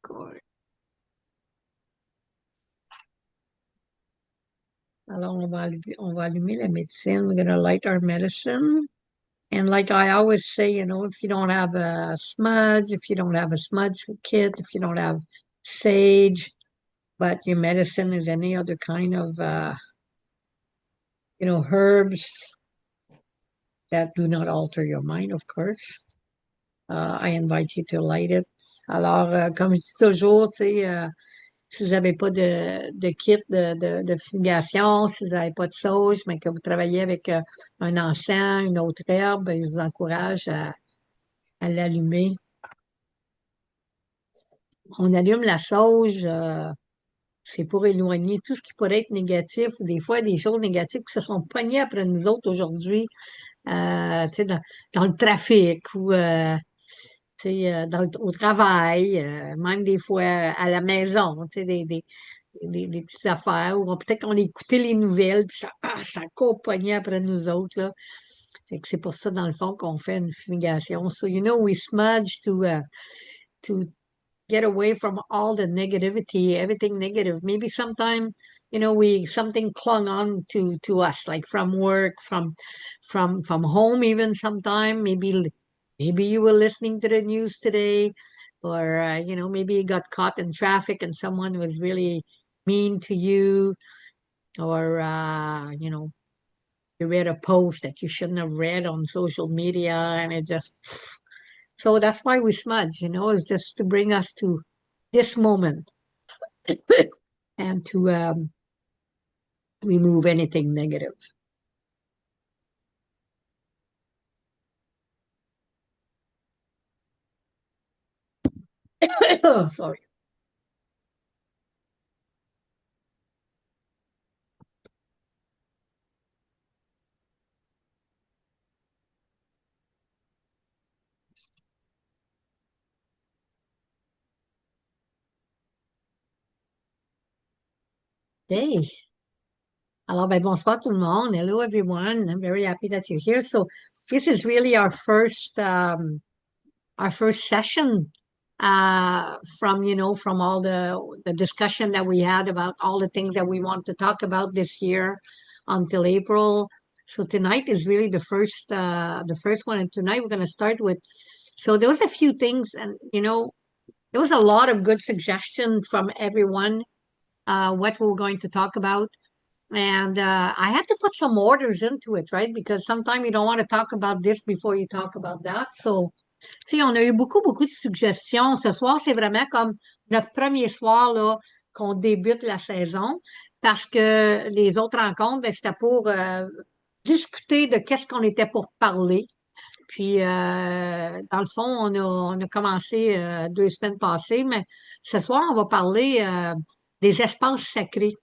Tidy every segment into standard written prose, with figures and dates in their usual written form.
Record. Alors, on va allumer la médecine. We're going to light our medicine. And like I always say, if you don't have a smudge, if you don't have a smudge kit, if you don't have sage, but your medicine is any other kind of, herbs that do not alter your mind, of course. I invite you to light it. Alors, comme je dis toujours, tu sais, si vous n'avez pas de kit de fumigation, si vous n'avez pas de sauge, mais que vous travaillez avec un encens, une autre herbe, ben, je vous encourage à l'allumer. On allume la sauge, c'est pour éloigner tout ce qui pourrait être négatif ou des fois des choses négatives qui se sont pognées après nous autres aujourd'hui, tu sais, dans le trafic ou tu sais, au travail, même des fois à la maison, tu sais, des petites affaires, ou peut-être qu'on écoutait les nouvelles, puis ça a pogné après nous autres, là. Fait que c'est pour ça, dans le fond, qu'on fait une fumigation. So, we smudge to get away from all the negativity, everything negative. Maybe sometime, something clung on to us, like from work, from home, even sometime. Maybe you were listening to the news today, or maybe you got caught in traffic and someone was really mean to you, or you read a post that you shouldn't have read on social media, and it just so that's why we smudge, is just to bring us to this moment and to remove anything negative. Oh, sorry. Hey. Alors, ben, bonsoir tout le monde. Hello, everyone. I'm very happy that you're here. So, this is really our first session from all the discussion that we had about all the things that we want to talk about this year until April. So tonight is really the first one, and tonight we're going to start with. So there was a few things, and there was a lot of good suggestions from everyone what we were going to talk about. And I had to put some orders into it, right? Because sometimes you don't want to talk about this before you talk about that. So, tu sais, on a eu beaucoup, beaucoup de suggestions. Ce soir, c'est vraiment comme notre premier soir là, qu'on débute la saison parce que les autres rencontres, ben, c'était pour discuter de qu'est-ce qu'on était pour parler. Puis, dans le fond, on a commencé 2 semaines passées, mais ce soir, on va parler des espaces sacrés.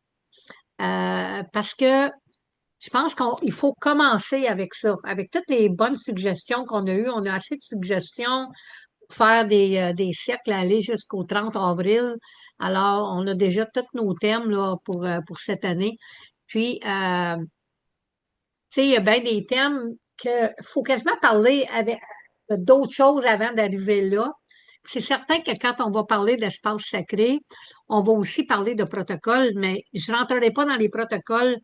Parce que je pense qu'il faut commencer avec ça, avec toutes les bonnes suggestions qu'on a eues. On a assez de suggestions pour faire des cercles aller jusqu'au 30 avril. Alors, on a déjà tous nos thèmes là, pour cette année. Puis, tu sais, il y a bien des thèmes qu'il faut quasiment parler avec d'autres choses avant d'arriver là. C'est certain que quand on va parler d'espace sacré, on va aussi parler de protocoles, mais je ne rentrerai pas dans les protocoles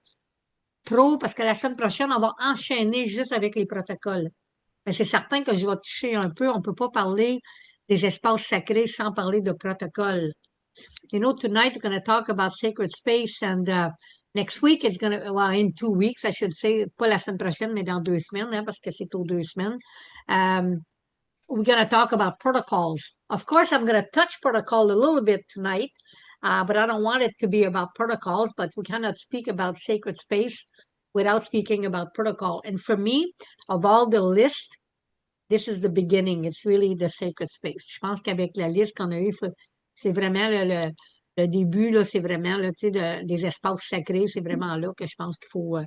trop parce que la semaine prochaine, on va enchaîner juste avec les protocoles. Mais c'est certain que je vais toucher un peu. On ne peut pas parler des espaces sacrés sans parler de protocoles. Tonight we're going to talk about sacred space, and next week it's going to, well, in 2 weeks, I should say, pas la semaine prochaine, mais dans 2 semaines, hein, parce que c'est aux 2 semaines. We're going to talk about protocols. Of course, I'm going to touch protocol a little bit tonight, but I don't want it to be about protocols, but we cannot speak about sacred space without speaking about protocol. And for me, of all the list, this is the beginning. It's really the sacred space. Je pense qu'avec la liste qu'on a eue, c'est vraiment le début, là, c'est vraiment là, tu sais, des espaces sacrés. C'est vraiment là que je pense qu'il faut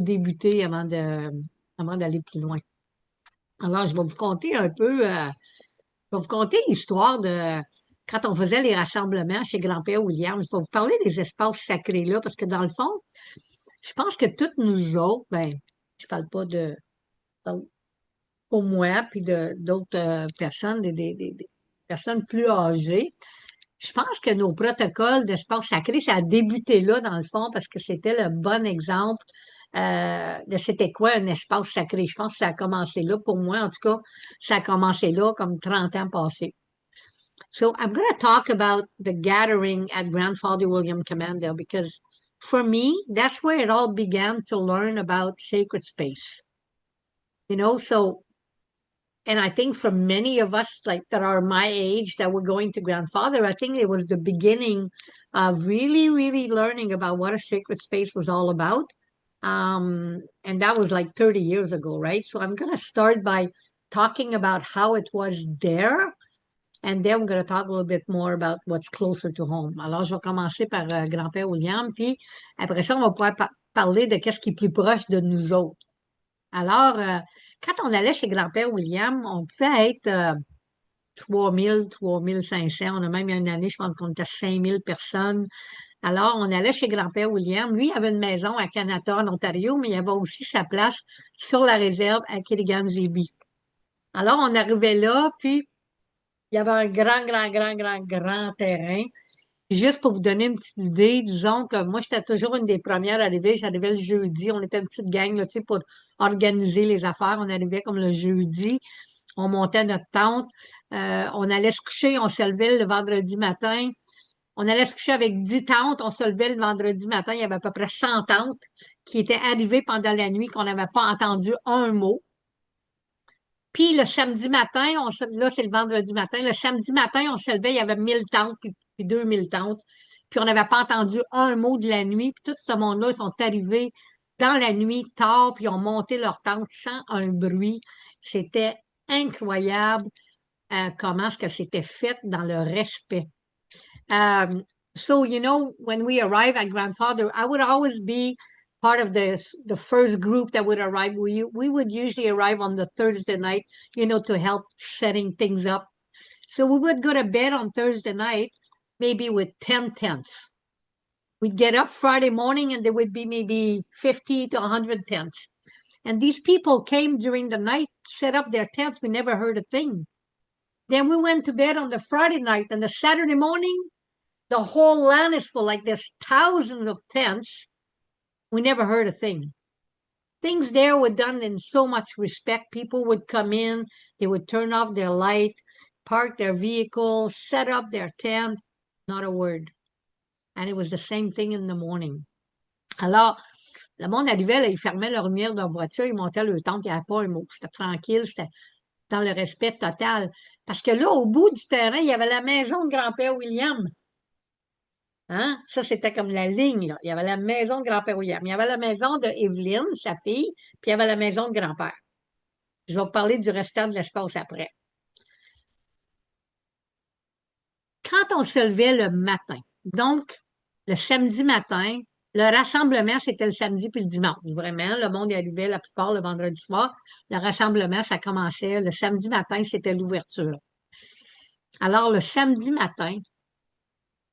débuter avant d'aller plus loin. Alors, je vais vous conter un peu, je vais vous conter l'histoire de quand on faisait les rassemblements chez Grand-Père William. Je vais vous parler des espaces sacrés là, parce que dans le fond, je pense que toutes nous autres, ben, je parle pas pour moi, puis d'autres personnes, des personnes plus âgées, Je pense que nos protocoles d'espace sacré, ça a débuté là, dans le fond, parce que c'était le bon exemple de c'était quoi un espace sacré. Je pense que ça a commencé là. Pour moi, en tout cas, ça a commencé là, comme 30 ans passés. So I'm going to talk about the gathering at Grandfather William Commando because for me, that's where it all began to learn about sacred space. So and I think for many of us like that are my age that were going to grandfather, I think it was the beginning of really, really learning about what a sacred space was all about. And that was like 30 years ago, right? So I'm gonna start by talking about how it was there, and then we're gonna talk a little bit more about what's closer to home. Alors, je vais commencer par grand-père William, puis après ça, on va pouvoir parler de qu'est-ce qui est plus proche de nous autres. Alors, quand on allait chez grand-père William, on pouvait être 3000, 3500. On a même eu une année, je pense qu'on était 5000 personnes. Alors, on allait chez grand-père William. Lui, il avait une maison à Canada, en Ontario, mais il avait aussi sa place sur la réserve à Kirigan-Zibi. Alors, on arrivait là, puis il y avait un grand, grand, grand, grand, grand terrain. Juste pour vous donner une petite idée, disons que moi, j'étais toujours une des premières arrivées. J'arrivais le jeudi. On était une petite gang, là, tu sais, pour organiser les affaires. On arrivait comme le jeudi. On montait notre tente. On allait se coucher. On se levait le vendredi matin. On allait se coucher avec 10 tentes. On se levait le vendredi matin. Il y avait à peu près 100 tentes qui étaient arrivées pendant la nuit qu'on n'avait pas entendu un mot. Puis le samedi matin, là, c'est le vendredi matin. Le samedi matin, on se levait, il y avait 1000 tentes, puis 2000 tentes. Puis on n'avait pas entendu un mot de la nuit. Puis tout ce monde-là, ils sont arrivés dans la nuit tard, puis ils ont monté leur tente sans un bruit. C'était incroyable comment est-ce que c'était fait dans le respect. So, when we arrive at grandfather, I would always be part of the first group that would arrive. We would usually arrive on the Thursday night, to help setting things up. So we would go to bed on Thursday night, maybe with 10 tents. We'd get up Friday morning and there would be maybe 50 to 100 tents. And these people came during the night, set up their tents. We never heard a thing. Then we went to bed on the Friday night, and the Saturday morning, the whole land is full, like there's thousands of tents. We never heard a thing. Things there were done in so much respect. People would come in, they would turn off their light, park their vehicle, set up their tent, not a word. And it was the same thing in the morning. Alors, le monde arrivait, là, ils fermaient leur lumière de leur voiture, ils montaient leur tente, il n'y avait pas un mot. C'était tranquille, c'était dans le respect total. Parce que là, au bout du terrain, il y avait la maison de grand-père William. Hein? Ça, c'était comme la ligne, là. Il y avait la maison de grand-père William. Il y avait la maison de Evelyne, sa fille, puis il y avait la maison de grand-père. Je vais vous parler du restant de l'espace après. Quand on se levait le matin, donc le samedi matin, le rassemblement, c'était le samedi puis le dimanche. Vraiment, le monde y arrivait la plupart le vendredi soir. Le rassemblement, ça commençait le samedi matin, c'était l'ouverture. Alors, le samedi matin,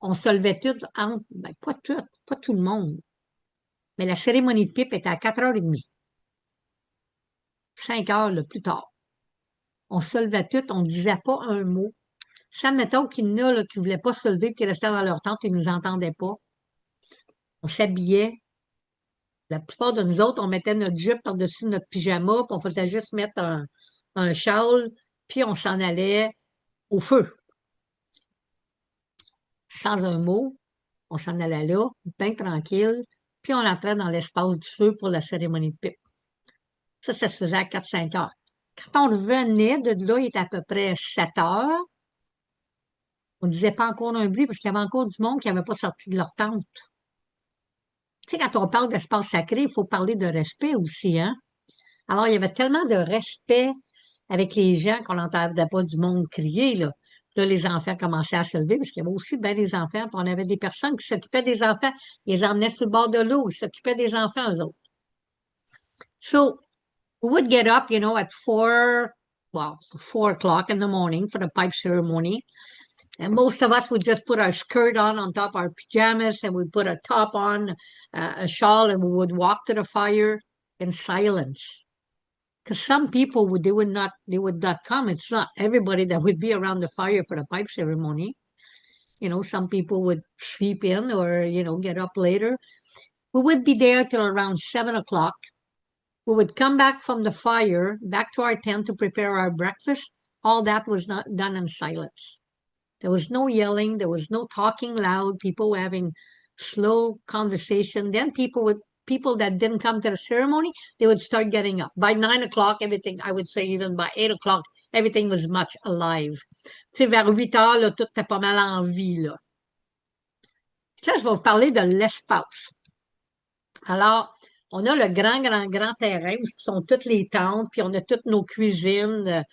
on se levait tous entre, pas tout le monde, mais la cérémonie de pipe était à 4h30. 5 heures le plus tard. On se levait tous, on ne disait pas un mot. Ça, mettons qu'il y en a là, qui ne voulaient pas se lever, qui restaient dans leur tente et ne nous entendaient pas. On s'habillait. La plupart de nous autres, on mettait notre jupe par-dessus notre pyjama, puis on faisait juste mettre un châle, puis on s'en allait au feu. Sans un mot, on s'en allait là, bien tranquille, puis on entrait dans l'espace du feu pour la cérémonie de pipe. Ça se faisait à 4-5 heures. Quand on revenait de là, il était à peu près 7 heures. On ne disait pas encore un bruit parce qu'il y avait encore du monde qui n'avait pas sorti de leur tente. Tu sais, quand on parle d'espace sacré, il faut parler de respect aussi, hein? Alors, il y avait tellement de respect avec les gens qu'on n'entendait pas du monde crier, là. Là, les enfants commençaient à se lever parce qu'il y avait aussi bien des enfants. Puis on avait des personnes qui s'occupaient des enfants. Ils les emmenaient sur le bord de l'eau. Ils s'occupaient des enfants, eux autres. So, we would get up, at 4 o'clock in the morning for the pipe ceremony. And most of us would just put our skirt on top of our pajamas, and we'd put a top on, a shawl, and we would walk to the fire in silence. Because some people they would not come. It's not everybody that would be around the fire for the pipe ceremony. Some people would sleep in or, get up later. We would be there till around 7 o'clock. We would come back from the fire, back to our tent to prepare our breakfast. All that was not done in silence. There was no yelling. There was no talking loud. People were having slow conversation. Then people that didn't come to the ceremony, they would start getting up. By 9 o'clock, everything, I would say even by 8 o'clock, everything was much alive. Tu sais, vers 8 heures, là, tout était pas mal en vie, là. Là, je vais vous parler de l'espace. Alors, on a le grand, grand, grand terrain où sont toutes les tentes, puis on a toutes nos cuisines.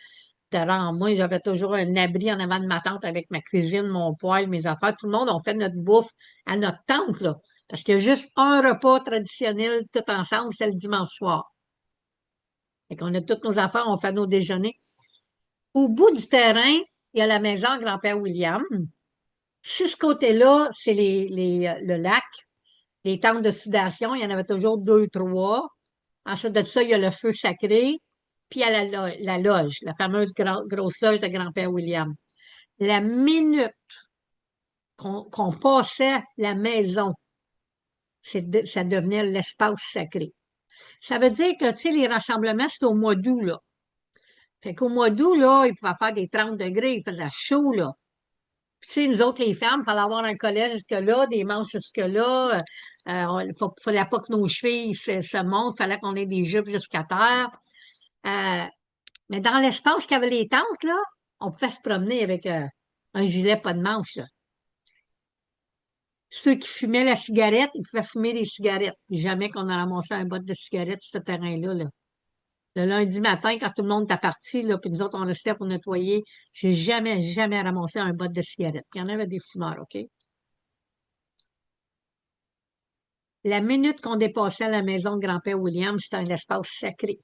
Moi, j'avais toujours un abri en avant de ma tente avec ma cuisine, mon poêle, mes affaires. Tout le monde, on fait notre bouffe à notre tente, là. Parce qu'il y a juste un repas traditionnel tout ensemble, c'est le dimanche soir. Fait qu'on a toutes nos affaires, on fait nos déjeuners. Au bout du terrain, il y a la maison à grand-père William. Sur ce côté-là, c'est le lac, les tentes de sudation. Il y en avait toujours 2, 3. Ensuite de ça, il y a le feu sacré. Puis il y a la loge, la fameuse grosse loge de grand-père William. La minute qu'on passait la maison, ça devenait l'espace sacré. Ça veut dire que, tu sais, les rassemblements, c'est au mois d'août, là. Fait qu'au mois d'août, là, il pouvait faire des 30 degrés, il faisait chaud, là. Puis, tu sais, nous autres, les femmes, il fallait avoir un collet jusque-là, des manches jusque-là. Il fallait pas que nos chevilles se montent, il fallait qu'on ait des jupes jusqu'à terre. Mais dans l'espace qu'il y avait les tentes, là, on pouvait se promener avec un gilet pas de manche, là. Ceux qui fumaient la cigarette, ils pouvaient fumer des cigarettes. Jamais qu'on a ramassé un botte de cigarettes sur ce terrain-là, là. Le lundi matin, quand tout le monde était parti, là, puis nous autres, on restait pour nettoyer, j'ai jamais, jamais ramassé un botte de cigarettes. Il y en avait des fumeurs, OK? La minute qu'on dépassait la maison de grand-père William, c'était un espace sacré.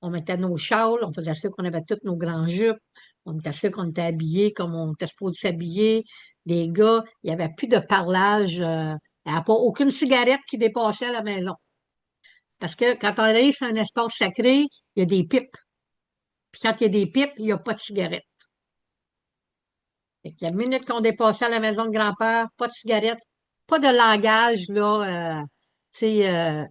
On mettait nos châles, on faisait sûr qu'on avait toutes nos grands jupes, on était sûr qu'on était habillés comme on était supposé s'habiller. Les gars, il n'y avait plus de parlage, il n'y avait pas aucune cigarette qui dépassait la maison. Parce que quand on arrive sur un espace sacré, il y a des pipes. Puis quand il y a des pipes, il n'y a pas de cigarette. Fait que la minute qu'on dépassait la maison de grand-père, pas de cigarette, pas de langage, là, tu sais,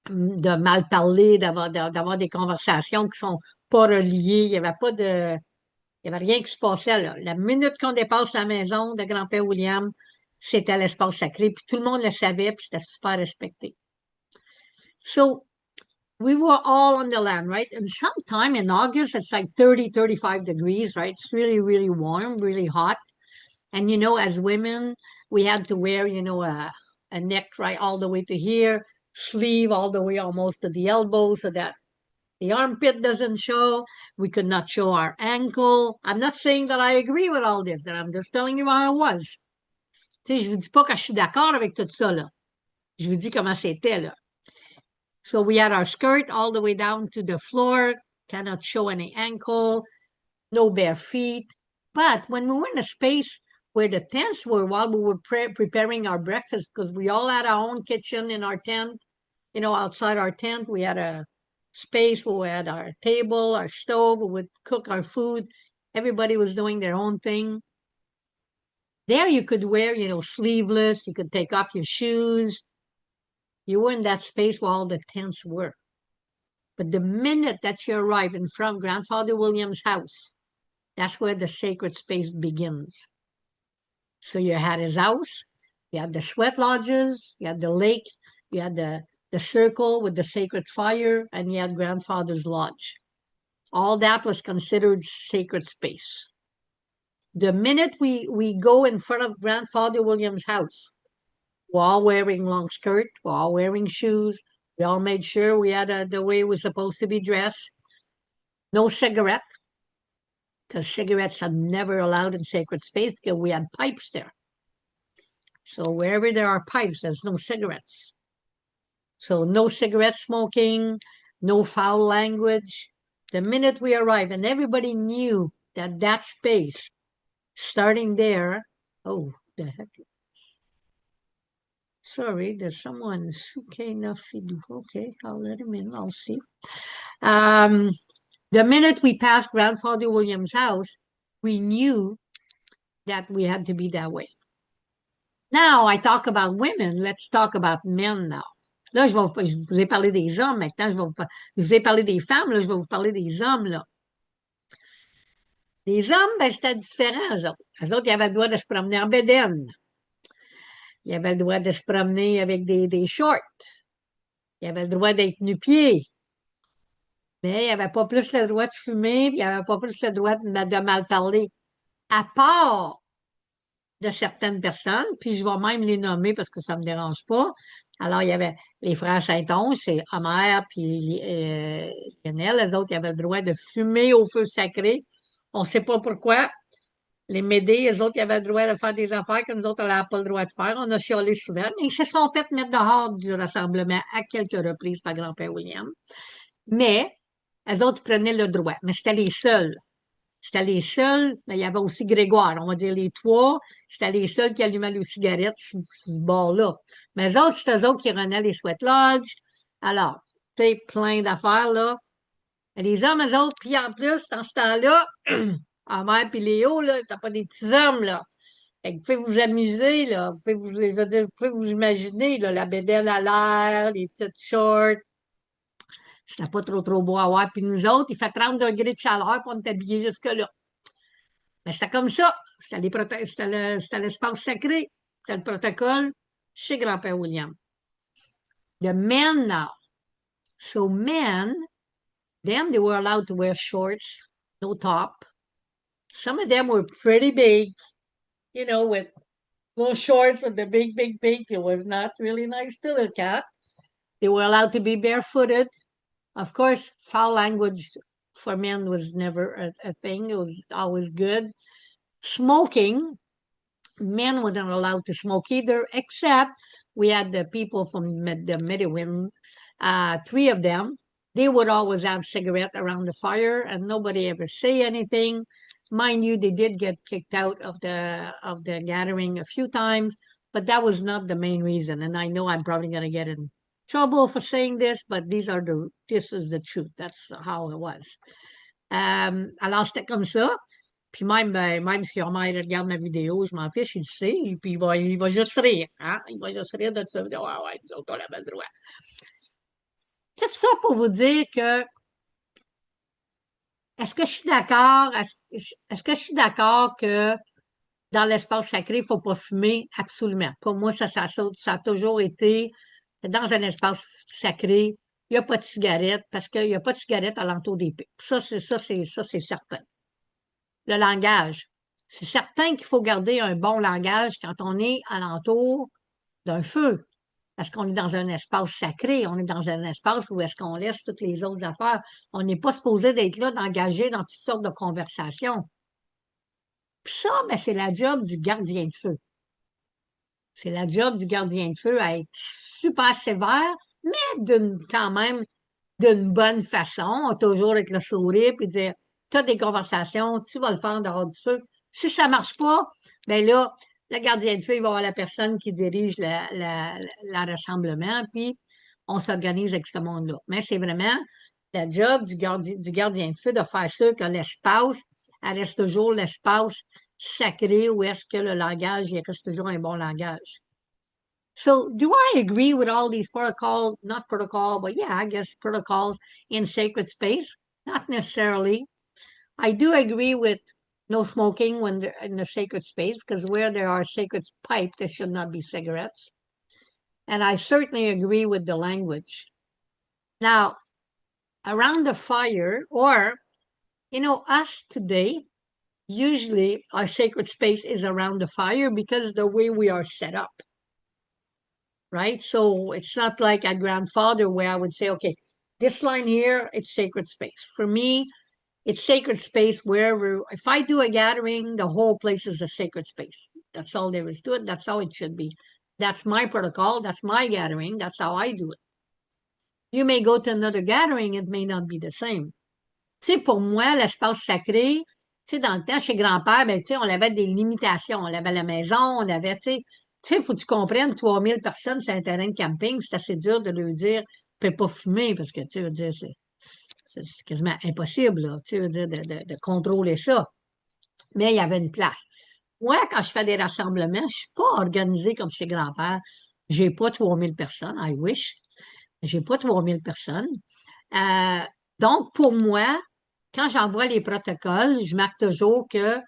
de mal parler, d'avoir des conversations qui sont pas reliées. Il n'y avait pas de. Il n'y avait rien qui se passait là. La minute qu'on dépasse la maison de grand-père William, c'était l'espace sacré, puis tout le monde le savait, puis c'était super respecté. So, we were all on the land, right? And sometime in August, it's like 30, 35 degrees, right? It's really, really warm, really hot. And, as women, we had to wear, a neck right all the way to here, sleeve all the way almost to the elbow so that the armpit doesn't show. We could not show our ankle. I'm not saying that I agree with all this, and I'm just telling you how it was. Tu sais, je vous dis pas que je suis d'accord avec tout ça, là. Je vous dis comment c'était, là. So we had our skirt all the way down to the floor, cannot show any ankle, no bare feet. But when we were in a space where the tents were, while we were preparing our breakfast, because we all had our own kitchen in our tent, outside our tent, we had a space where we had our table, our stove, we would cook our food. Everybody was doing their own thing. There you could wear, sleeveless, you could take off your shoes. You were in that space where all the tents were. But the minute that you arrive in front of Grandfather William's house, that's where the sacred space begins. So you had his house, you had the sweat lodges, you had the lake, you had the circle with the sacred fire, and you had Grandfather's lodge. All that was considered sacred space. The minute we go in front of Grandfather William's house, we're all wearing long skirt, we're all wearing shoes, we all made sure we had the way we're supposed to be dressed. No cigarette, because cigarettes are never allowed in sacred space because we had pipes there. So wherever there are pipes, there's no cigarettes. So no cigarette smoking, no foul language. The minute we arrived, and everybody knew that space, starting there, oh, the heck. Sorry, there's someone, okay, I'll let him in, I'll see. The minute we passed Grandfather William's house, we knew that we had to be that way. Now, I talk about women. Let's talk about men now. Là, je vous ai parlé des hommes. Maintenant, je vous ai parlé des femmes. Là, je vais vous parler des hommes, là. Les hommes, ben, c'était différent, eux autres. Eux autres, ils avaient le droit de se promener en bédaine. Ils avaient le droit de se promener avec des shorts. Ils avaient le droit d'être nu-pieds. Mais ils n'avaient pas plus le droit de fumer, puis ils n'avaient pas plus le droit de mal parler. À part de certaines personnes, puis je vais même les nommer parce que ça ne me dérange pas. Alors, il y avait les frères Saint-Onge, c'est Homer puis Lionel, les autres, ils avaient le droit de fumer au feu sacré. On ne sait pas pourquoi. Les Médées, les autres, ils avaient le droit de faire des affaires que nous autres, on n'avait pas le droit de faire. On a chialé souvent, mais ils se sont fait mettre dehors du rassemblement à quelques reprises par grand-père William. Mais, les autres prenaient le droit, mais c'était les seuls. C'était les seuls, mais il y avait aussi Grégoire, on va dire les trois. C'était les seuls qui allumaient les cigarettes sur ce bord-là. Mais eux autres, c'était eux autres qui renaient les sweat lodge. Alors, tu sais, plein d'affaires, là. Les hommes, eux autres, puis en plus, dans ce temps-là, Amère puis Léo, là, t'as pas des petits hommes, là. Fait que vous pouvez vous amuser, là. Vous pouvez vous, je veux dire, vous pouvez vous imaginer, là, la bédaine à l'air, les petites shorts. C'était pas trop beau à voir. Puis nous autres, il fait 30 degrés de chaleur, puis on est habillés jusque-là. Mais c'était comme ça. C'était l'espace sacré. C'était le protocole chez grand-père William. The men now. So men, them, they were allowed to wear shorts, no top. Some of them were pretty big, you know, with little shorts with the big. It was not really nice to look at. They were allowed to be barefooted. Of course, foul language for men was never a thing. It was always good. Smoking, men weren't allowed to smoke either, except we had the people from the Mediwind, three of them. They would always have cigarette around the fire, and nobody ever say anything. Mind you, they did get kicked out of the gathering a few times, but that was not the main reason. And I know I'm probably going to get in trouble for saying this, but this is the truth. That's how it was. Alors c'était comme ça. Puis même, ben, même si Homer regarde ma vidéo, je m'en fiche, il le sait, puis il va juste rire. Hein? Il va juste rire de ça. Il va dire, ouais, nous autres, on avait le droit. Tout ça pour vous dire que, est-ce que je suis d'accord, est-ce que je suis d'accord que dans l'espace sacré, il ne faut pas fumer? Absolument. Pour moi, ça a toujours été, dans un espace sacré, il n'y a pas de cigarette, parce qu'il n'y a pas de cigarette alentour des pics. Ça, c'est certain. Le langage. C'est certain qu'il faut garder un bon langage quand on est alentour d'un feu. Parce qu'on est dans un espace sacré, on est dans un espace où est-ce qu'on laisse toutes les autres affaires. On n'est pas supposé d'être là, d'engager dans toutes sortes de conversations. Puis ça, ben, c'est la job du gardien de feu. C'est la job du gardien de feu à être super sévère, mais quand même d'une bonne façon, toujours avec le sourire, puis dire, tu as des conversations, tu vas le faire dehors du feu. Si ça marche pas, ben là, le gardien de feu, il va avoir la personne qui dirige le rassemblement, puis on s'organise avec ce monde-là. Mais c'est vraiment la job du gardien de feu de faire sûr que l'espace, elle reste toujours l'espace sacré où est-ce que le langage, il reste toujours un bon langage. So, do I agree with all these protocols? Not protocol, but yeah, I guess protocols in sacred space? Not necessarily. I do agree with no smoking when they're in the sacred space, because where there are sacred pipes, there should not be cigarettes. And I certainly agree with the language. Now, around the fire, or, you know, us today, usually our sacred space is around the fire because the way we are set up. Right? So it's not like at grandfather where I would say, okay, this line here, it's sacred space. For me, it's sacred space wherever, if I do a gathering, the whole place is a sacred space. That's all there is to it. That's how it should be. That's my protocol. That's my gathering. That's how I do it. You may go to another gathering, it may not be the same. Tu sais, pour moi, l'espace sacré, tu sais, dans le temps, chez grand-père, ben, tu sais, on avait des limitations. On avait la maison, on avait, tu sais, il faut que tu comprennes, 3000 personnes sur un terrain de camping, c'est assez dur de leur dire, tu ne peux pas fumer, parce que, tu veux dire, c'est quasiment impossible, là, tu veux dire, de contrôler ça. Mais il y avait une place. Moi, quand je fais des rassemblements, je suis pas organisée comme chez grand-père. J'ai pas 3 000 personnes, I wish. J'ai pas 3 000 personnes. Euh, donc, pour moi, quand j'envoie les protocoles, je marque toujours que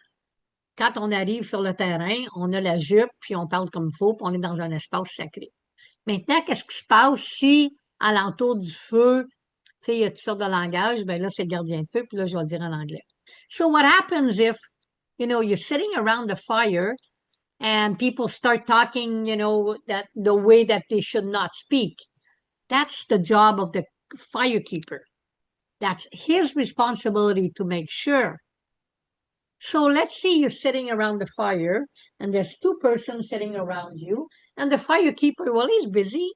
quand on arrive sur le terrain, on a la jupe, puis on parle comme il faut, puis on est dans un espace sacré. Maintenant, qu'est-ce qui se passe si, alentour du feu, tu sais, il y a toutes sortes de langages, ben là, c'est le gardien de feu, puis là, je vais le dire en anglais. So what happens if, you're sitting around the fire and people start talking, that the way that they should not speak? That's the job of the firekeeper. That's his responsibility to make sure. So let's say you're sitting around the fire and there's two persons sitting around you, and the firekeeper, well, he's busy.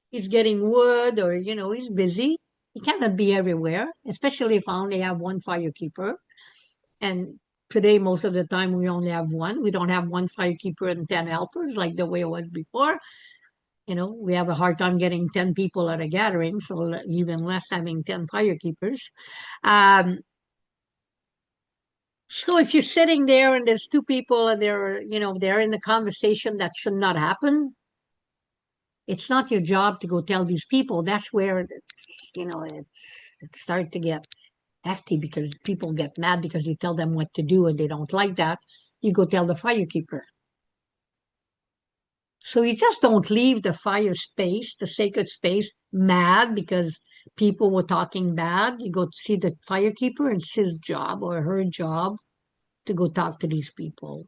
He's getting wood or, he's busy. He cannot be everywhere, especially if I only have one firekeeper. And today, most of the time, we only have one. We don't have one firekeeper and 10 helpers like the way it was before. We have a hard time getting 10 people at a gathering, so even less having 10 firekeepers. So if you're sitting there and there's two people and they're in the conversation that should not happen, it's not your job to go tell these people. That's where, it starts to get hefty because people get mad because you tell them what to do and they don't like that. You go tell the firekeeper. So you just don't leave the fire space, the sacred space, mad because people were talking bad. You go see the firekeeper, and it's his job or her job to go talk to these people.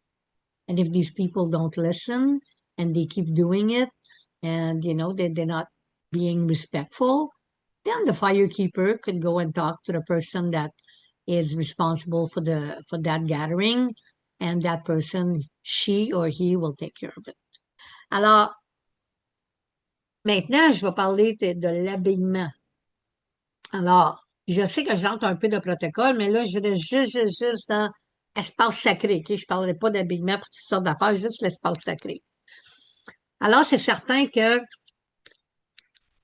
And if these people don't listen and they keep doing it and, they're not being respectful, then the firekeeper could go and talk to the person that is responsible for that gathering, and that person, she or he, will take care of it. Alors, maintenant, je vais parler de l'habillement. Alors, je sais que j'entre un peu de protocole, mais là, je reste juste dans espace sacré. OK? Je ne parlerai pas d'habillement pour toutes sortes d'affaires, juste l'espace sacré. Alors, c'est certain que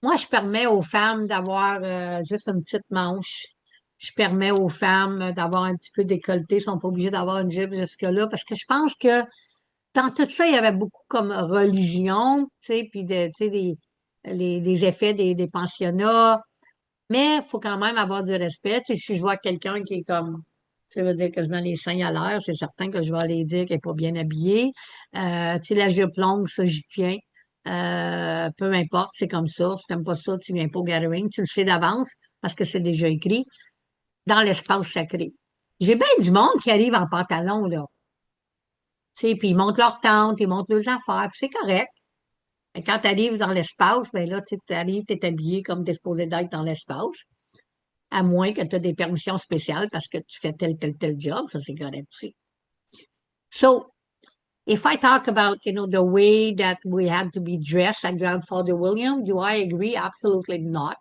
moi, je permets aux femmes d'avoir juste une petite manche. Je permets aux femmes d'avoir un petit peu décolleté. Ils ne sont pas obligés d'avoir une jupe jusque-là parce que je pense que dans tout ça, il y avait beaucoup comme religion, tu sais, puis tu sais, les effets des pensionnats. Mais il faut quand même avoir du respect. Tu sais, si je vois quelqu'un qui est comme, ça veut dire quasiment les seins à l'air, c'est certain que je vais aller dire qu'elle n'est pas bien habillée. Tu sais, la jupe longue, ça, j'y tiens. Peu importe, c'est comme ça. Si tu n'aimes pas ça, tu viens pas au gathering. Tu le sais d'avance parce que c'est déjà écrit dans l'espace sacré. J'ai bien du monde qui arrive en pantalon, là. Tu sais, puis ils montent leur tente, ils montent leurs affaires, puis c'est correct. Mais quand tu arrives dans l'espace, ben là, tu arrives, tu es habillé comme tu es supposé d'être dans l'espace, à moins que tu aies des permissions spéciales parce que tu fais tel job, ça c'est correct aussi. So, if I talk about, the way that we had to be dressed at Grandfather William, do I agree? Absolutely not.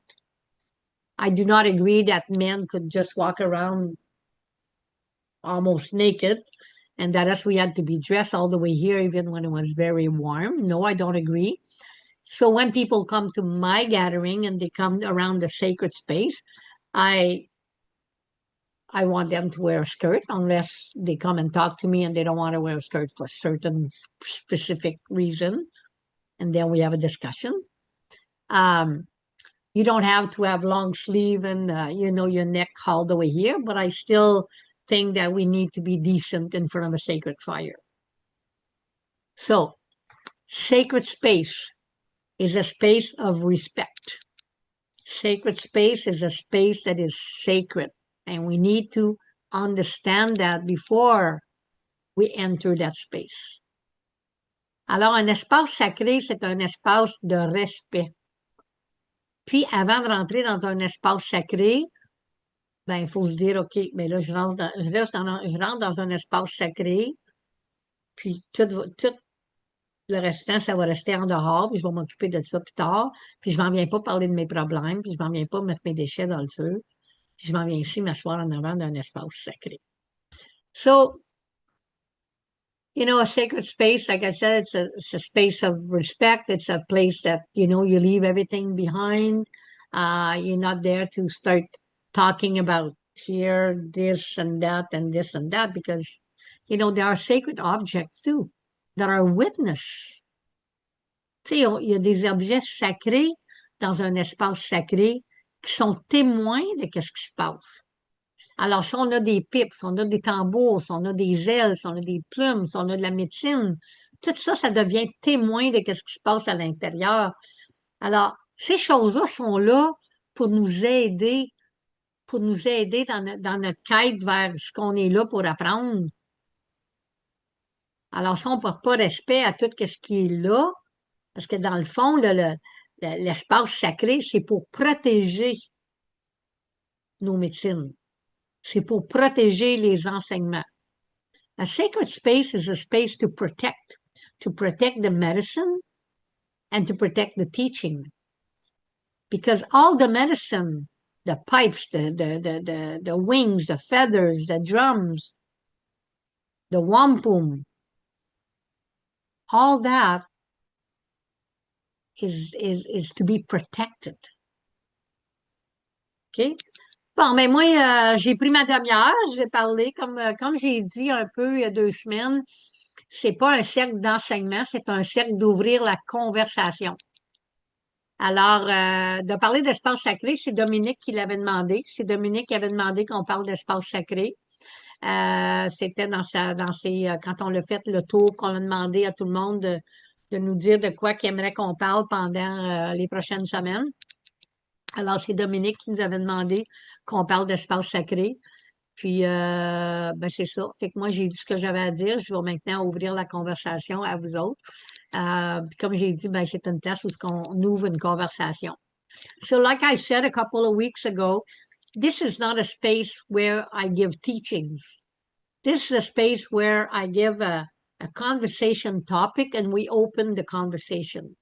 I do not agree that men could just walk around almost naked and that us we had to be dressed all the way here even when it was very warm. No, I don't agree. So when people come to my gathering and they come around the sacred space, I want them to wear a skirt unless they come and talk to me and they don't want to wear a skirt for a certain specific reason. And then we have a discussion. You don't have to have long sleeve and, your neck all the way here, but I still think that we need to be decent in front of a sacred fire. So, sacred space is a space of respect. Sacred space is a space that is sacred, and we need to understand that before we enter that space. Alors, un espace sacré, c'est un espace de respect. Puis, avant de rentrer dans un espace sacré, ben, il faut se dire, OK, mais là, je rentre dans un espace sacré, puis tout le restant, ça va rester en dehors, puis je vais m'occuper de ça plus tard, puis je m'en viens pas parler de mes problèmes, puis je m'en viens pas mettre mes déchets dans le feu, puis je m'en viens ici m'asseoir en avant d'un espace sacré. So, a sacred space, like I said, it's a space of respect. It's a place that, you leave everything behind. You're not there to start talking about here, this and that, and this and that, because You know, there are sacred objects too that are witness. Tu sais, il y a des objets sacrés dans un espace sacré qui sont témoins de ce qui se passe. Alors, si on a des pipes, si on a des tambours, si on a des ailes, si on a des plumes, si on a de la médecine, tout ça, ça devient témoin de ce qui se passe à l'intérieur. Alors, ces choses-là sont là pour pour nous aider dans notre quête vers ce qu'on est là pour apprendre. Alors, si on ne porte pas respect à tout ce qui est là, parce que dans le fond, l'espace sacré, c'est pour protéger nos médecines. C'est pour protéger les enseignements. A sacred space is a space to protect the medicine and to protect the teaching. Because all the medicine, the pipes, the wings, the feathers, the drums, the wampum, all that is to be protected. OK? Bon, mais moi, j'ai pris ma demi-heure, j'ai parlé, comme j'ai dit un peu il y a 2 semaines, c'est pas un cercle d'enseignement, c'est un cercle d'ouvrir la conversation. Alors, de parler d'espace sacré, c'est Dominique qui l'avait demandé. C'est Dominique qui avait demandé qu'on parle d'espace sacré. C'était quand on l'a fait le tour, qu'on a demandé à tout le monde de nous dire de quoi qu'il aimerait qu'on parle pendant les prochaines semaines. Alors, c'est Dominique qui nous avait demandé qu'on parle d'espace sacré. Puis, ben c'est ça. Fait que moi, j'ai dit ce que j'avais à dire. Je vais maintenant ouvrir la conversation à vous autres. Puis comme j'ai dit, ben, c'est une place où on ouvre une conversation. So, like I said a couple of weeks ago, this is not a space where I give teachings. This is a space where I give a conversation topic and we open the conversation.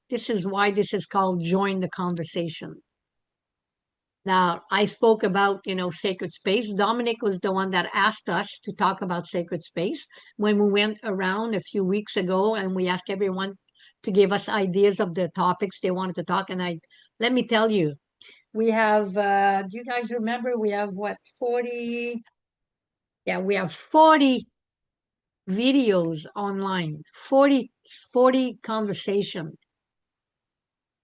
This is why this is called Join the Conversation. Now, I spoke about, sacred space. Dominic was the one that asked us to talk about sacred space when we went around a few weeks ago and we asked everyone to give us ideas of the topics they wanted to talk. And let me tell you, we have, do you guys remember? We have what, 40? Yeah, we have 40 videos online, 40 conversations.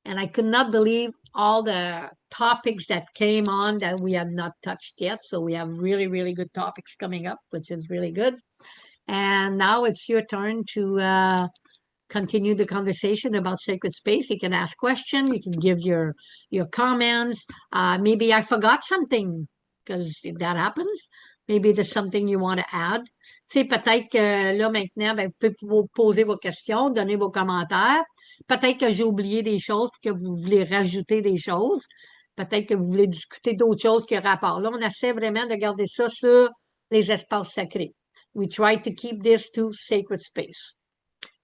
And I could not believe all the topics that came on that we had not touched yet. So we have really, really good topics coming up, which is really good. And now it's your turn to continue the conversation about sacred space. You can ask questions, you can give your comments. Maybe I forgot something because that happens. Maybe there's something you want to add. Tu sais, peut-être que là, maintenant, ben, vous pouvez vous poser vos questions, donner vos commentaires. Peut-être que j'ai oublié des choses et que vous voulez rajouter des choses. Peut-être que vous voulez discuter d'autres choses qui ont rapport. Là, on essaie vraiment de garder ça sur les espaces sacrés. We try to keep this to sacred space.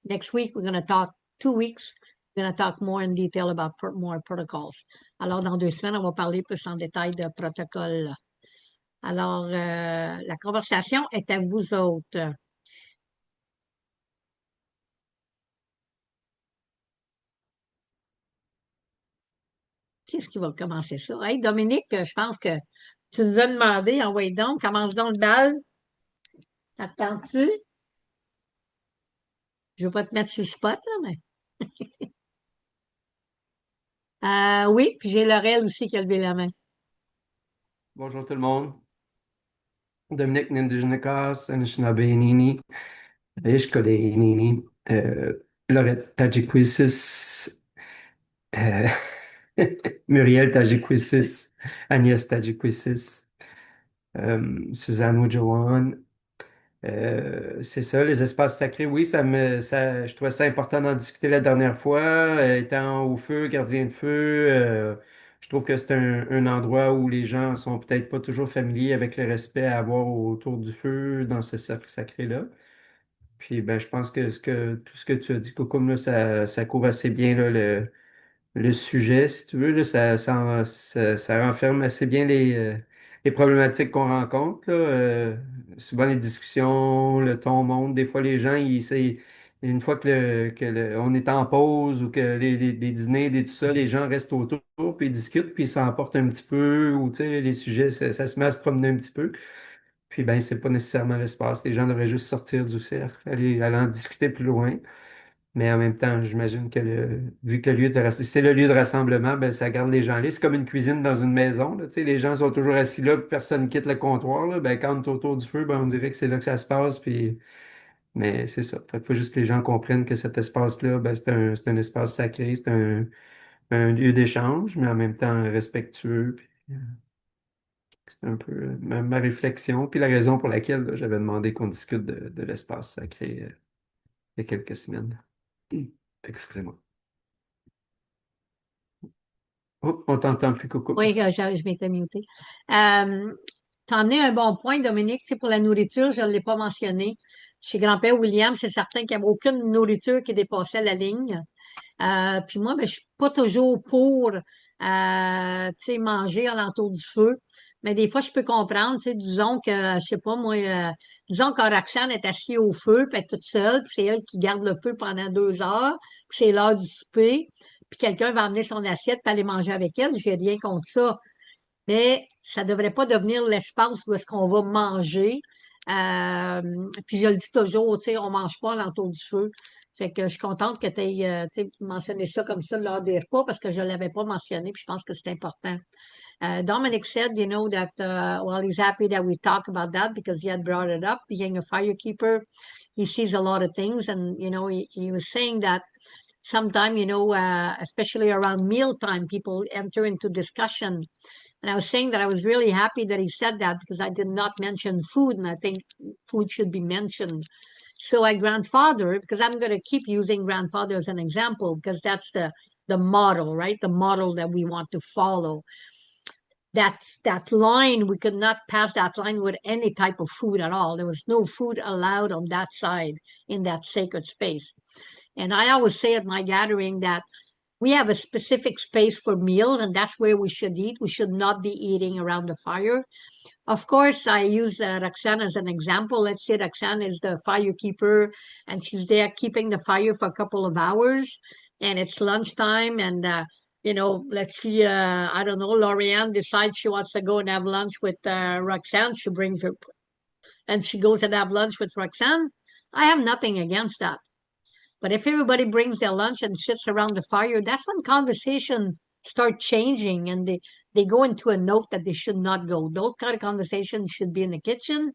Next week, we're going to talk, 2 weeks, we're going to talk more in detail about more protocols. Alors, dans 2 semaines, on va parler plus en détail de protocoles. Alors, la conversation est à vous autres. Qu'est-ce qui va commencer ça? Hey, Dominique, je pense que tu nous as demandé, envoie donc, commence donc le bal. Attends-tu? Je ne vais pas te mettre sur le spot, là, mais. Oui, puis j'ai Laurel aussi qui a levé la main. Bonjour tout le monde. Dominique Nindigenekas, Anishinaabe-Nini, Ishkode-Nini, Laurette Tadjikwisis, euh, Muriel Tadjikwisis, Agnès Tadjikwisis, Suzanne Oujowan. C'est ça, les espaces sacrés. Oui, je trouvais ça important d'en discuter la dernière fois. Étant au feu, gardien de feu, je trouve que c'est un endroit où les gens sont peut-être pas toujours familiers avec le respect à avoir autour du feu dans ce cercle sacré-là. Puis ben, je pense que, tout ce que tu as dit, Kokoum, là, ça couvre assez bien là, le sujet, si tu veux, là, ça renferme assez bien les problématiques qu'on rencontre, là. Souvent, les discussions, le ton monte. Des fois, les gens, une fois on est en pause ou que les dîners, tout ça, les gens restent autour, puis ils discutent, puis ils s'emportent un petit peu, ou tu sais, les sujets, ça se met à se promener un petit peu. Puis ben, c'est pas nécessairement l'espace. Les gens devraient juste sortir du cercle, aller en discuter plus loin. Mais en même temps, j'imagine que vu que c'est le lieu de rassemblement, ben, ça garde les gens là. C'est comme une cuisine dans une maison, là. Tu sais, les gens sont toujours assis là, puis personne quitte le comptoir, là. Ben, quand on est autour du feu, ben, on dirait que c'est là que ça se passe. Mais c'est ça. Fait qu'il faut juste que les gens comprennent que cet espace-là, ben, c'est un espace sacré, c'est un lieu d'échange, mais en même temps respectueux. C'est un peu ma réflexion, puis la raison pour laquelle là, j'avais demandé qu'on discute de l'espace sacré il y a quelques semaines. Excusez-moi. Oh, on t'entend plus, Coco. Oui, je m'étais mutée. T'as amené un bon point, Dominique. Tu sais, pour la nourriture, je ne l'ai pas mentionné. Chez grand-père William, c'est certain qu'il n'y avait aucune nourriture qui dépassait la ligne. Puis moi, ben, je suis pas toujours pour, tu sais, manger alentour du feu. Mais des fois, je peux comprendre, tu sais, disons que, je sais pas, moi, disons que Roxane est assise au feu, puis elle est toute seule, puis c'est elle qui garde le feu pendant 2 heures, puis c'est l'heure du souper, puis quelqu'un va amener son assiette puis aller manger avec elle. J'ai rien contre ça. Mais ça devrait pas devenir l'espace où est-ce qu'on va manger. Puis je le dis toujours, tu sais, on mange pas alentour du feu. Fait que je suis contente que tu aies mentionné ça comme ça lors des repas parce que je l'avais pas mentionné, puis je pense que c'est important. Dominic said, you know, that, well, he's happy that we talk about that because he had brought it up. Being a firekeeper, he sees a lot of things. And, you know, he was saying that sometime, you know, especially around mealtime, people enter into discussion. And I was saying that I was really happy that he said that because I did not mention food, and I think food should be mentioned. So I grandfather, because I'm going to keep using grandfather as an example, because that's the model, right? The model that we want to follow. That line, we could not pass that line with any type of food at all. There was no food allowed on that side in that sacred space. And I always say at my gathering that we have a specific space for meals, and that's where we should eat. We should not be eating around the fire. Of course, I use Roxanne as an example. Let's say Roxanne is the firekeeper, and she's there keeping the fire for a couple of hours, and it's lunchtime, and you know, let's see, I don't know, Lorianne decides she wants to go and have lunch with Roxanne. She brings her, and she goes and have lunch with Roxanne. I have nothing against that. But if everybody brings their lunch and sits around the fire, that's when conversation start changing and they go into a note that they should not go. Those kind of conversations should be in the kitchen.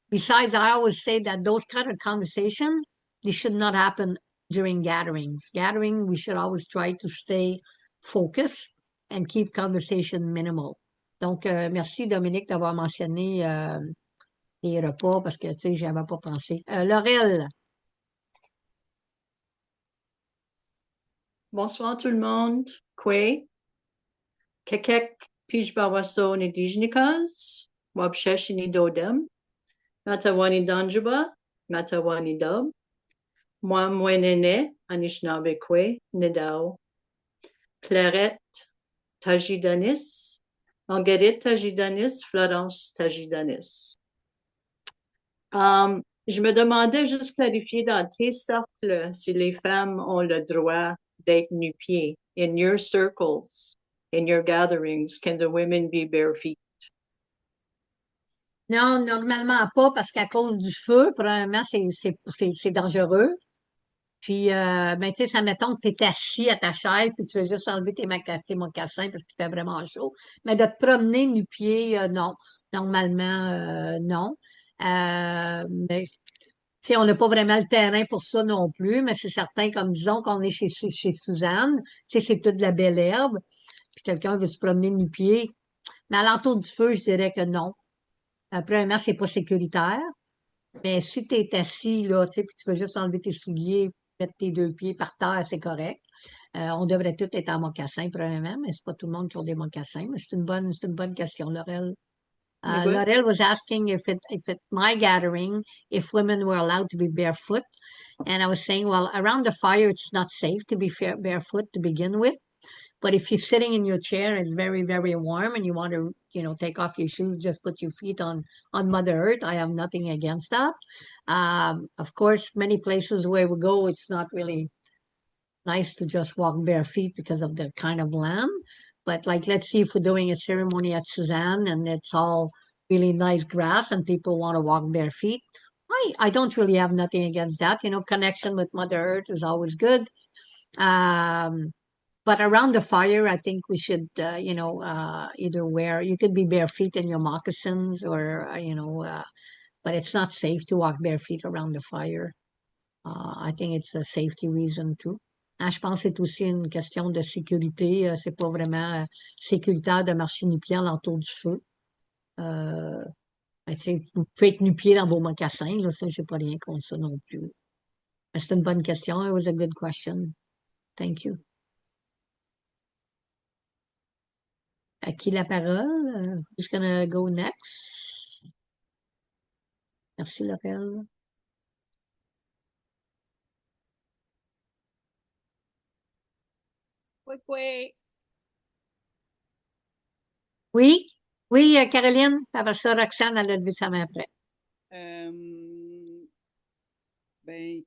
Besides, I always say that those kind of conversations, they should not happen during gatherings. Gathering, we should always try to stay focused and keep conversation minimal. Donc, merci Dominique d'avoir mentionné les repas parce que, tu sais, j'y avais pas pensé. Laurel. Bonsoir tout le monde. Kwe. Kekek pijbawaso ni dijnikas. Wabsheshi ni dodem. Matawani danjuba. Matawani dub. Moi mwenene Anishinaabe Kwe Nidao. Claret Tajidanis. Marguerite Tajidanis. Florence Tajidanis. Je me demandais juste clarifier dans tes cercles si les femmes ont le droit d'être nu-pieds. In your circles, in your gatherings, can the women be bare feet? Non, normalement pas, parce qu'à cause du feu, premièrement, c'est dangereux. Puis, ben, tu sais, ça mettons que tu es assis à ta chaise, puis tu veux juste enlever tes mocassins parce qu'il fait vraiment chaud. Mais de te promener nu-pied, non. Normalement, non. Mais, tu sais, on n'a pas vraiment le terrain pour ça non plus, mais c'est certain, comme disons qu'on est chez Suzanne, tu sais, c'est toute de la belle herbe, puis quelqu'un veut se promener nu-pied. Mais alentour du feu, je dirais que non. Premièrement, c'est pas sécuritaire. Mais si tu es assis, là, tu sais, puis tu veux juste enlever tes souliers, mettre tes 2 pieds par terre, c'est correct. On devrait tous être en mocassin, premièrement, mais c'est pas tout le monde qui a des mocassins. Mais c'est une bonne question, Laurel. Laurel was asking if at my gathering, if women were allowed to be barefoot. And I was saying, well, around the fire, it's not safe to be barefoot to begin with. But if you're sitting in your chair, it's very, very warm, and you want to, you know, take off your shoes, just put your feet on Mother Earth. I have nothing against that. Of course, many places where we go, it's not really nice to just walk bare feet because of the kind of land. But like, let's see if we're doing a ceremony at Suzanne and it's all really nice grass and people want to walk bare feet. I don't really have nothing against that. You know, connection with Mother Earth is always good. But around the fire, I think we should, either wear, you could be bare feet in your moccasins or, but it's not safe to walk bare feet around the fire. I think it's a safety reason too. Je pense que c'est aussi une question de sécurité. C'est pas vraiment sécuritaire de marcher nu-pieds alentour du feu. Vous pouvez être nu-pieds dans vos mocassins, là, ça, j'ai pas rien contre ça non plus. C'est une bonne question. It was a good question. Thank you. À qui la parole? Who's gonna go next? Merci, Laurel. Oui. Oui? Oui, Caroline. Après ça, Roxane, elle a levé sa main après.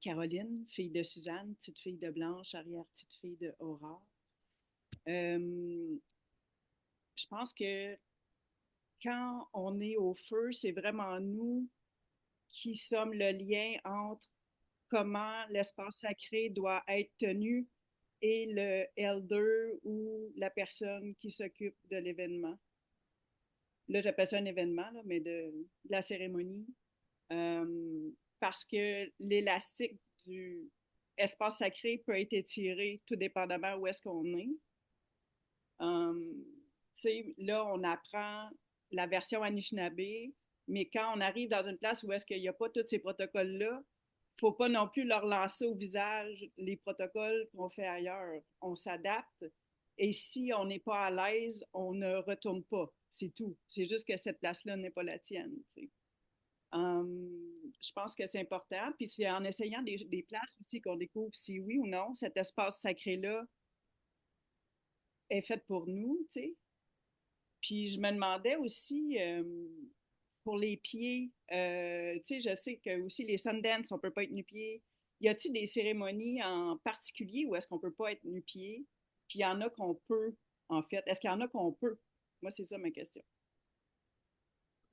Caroline, fille de Suzanne, petite fille de Blanche, arrière-petite fille de Aurore. Je pense que quand on est au feu, c'est vraiment nous qui sommes le lien entre comment l'espace sacré doit être tenu et le elder ou la personne qui s'occupe de l'événement. Là, j'appelle ça un événement, là, mais de la cérémonie. Parce que l'élastique du espace sacré peut être étiré tout dépendamment où est-ce qu'on est. Là, on apprend la version Anishinaabe, mais quand on arrive dans une place où est-ce qu'il n'y a pas tous ces protocoles-là, il ne faut pas non plus leur lancer au visage les protocoles qu'on fait ailleurs. On s'adapte et si on n'est pas à l'aise, on ne retourne pas. C'est tout. C'est juste que cette place-là n'est pas la tienne. Je pense que c'est important. Puis c'est en essayant des places aussi qu'on découvre si oui ou non cet espace sacré-là est fait pour nous, tu sais. Puis je me demandais aussi, pour les pieds, tu sais, je sais que aussi les Sundance, on ne peut pas être nu-pieds. Y a-t-il des cérémonies en particulier où est-ce qu'on ne peut pas être nu-pieds? Puis il y en a qu'on peut, en fait. Est-ce qu'il y en a qu'on peut? Moi, c'est ça ma question.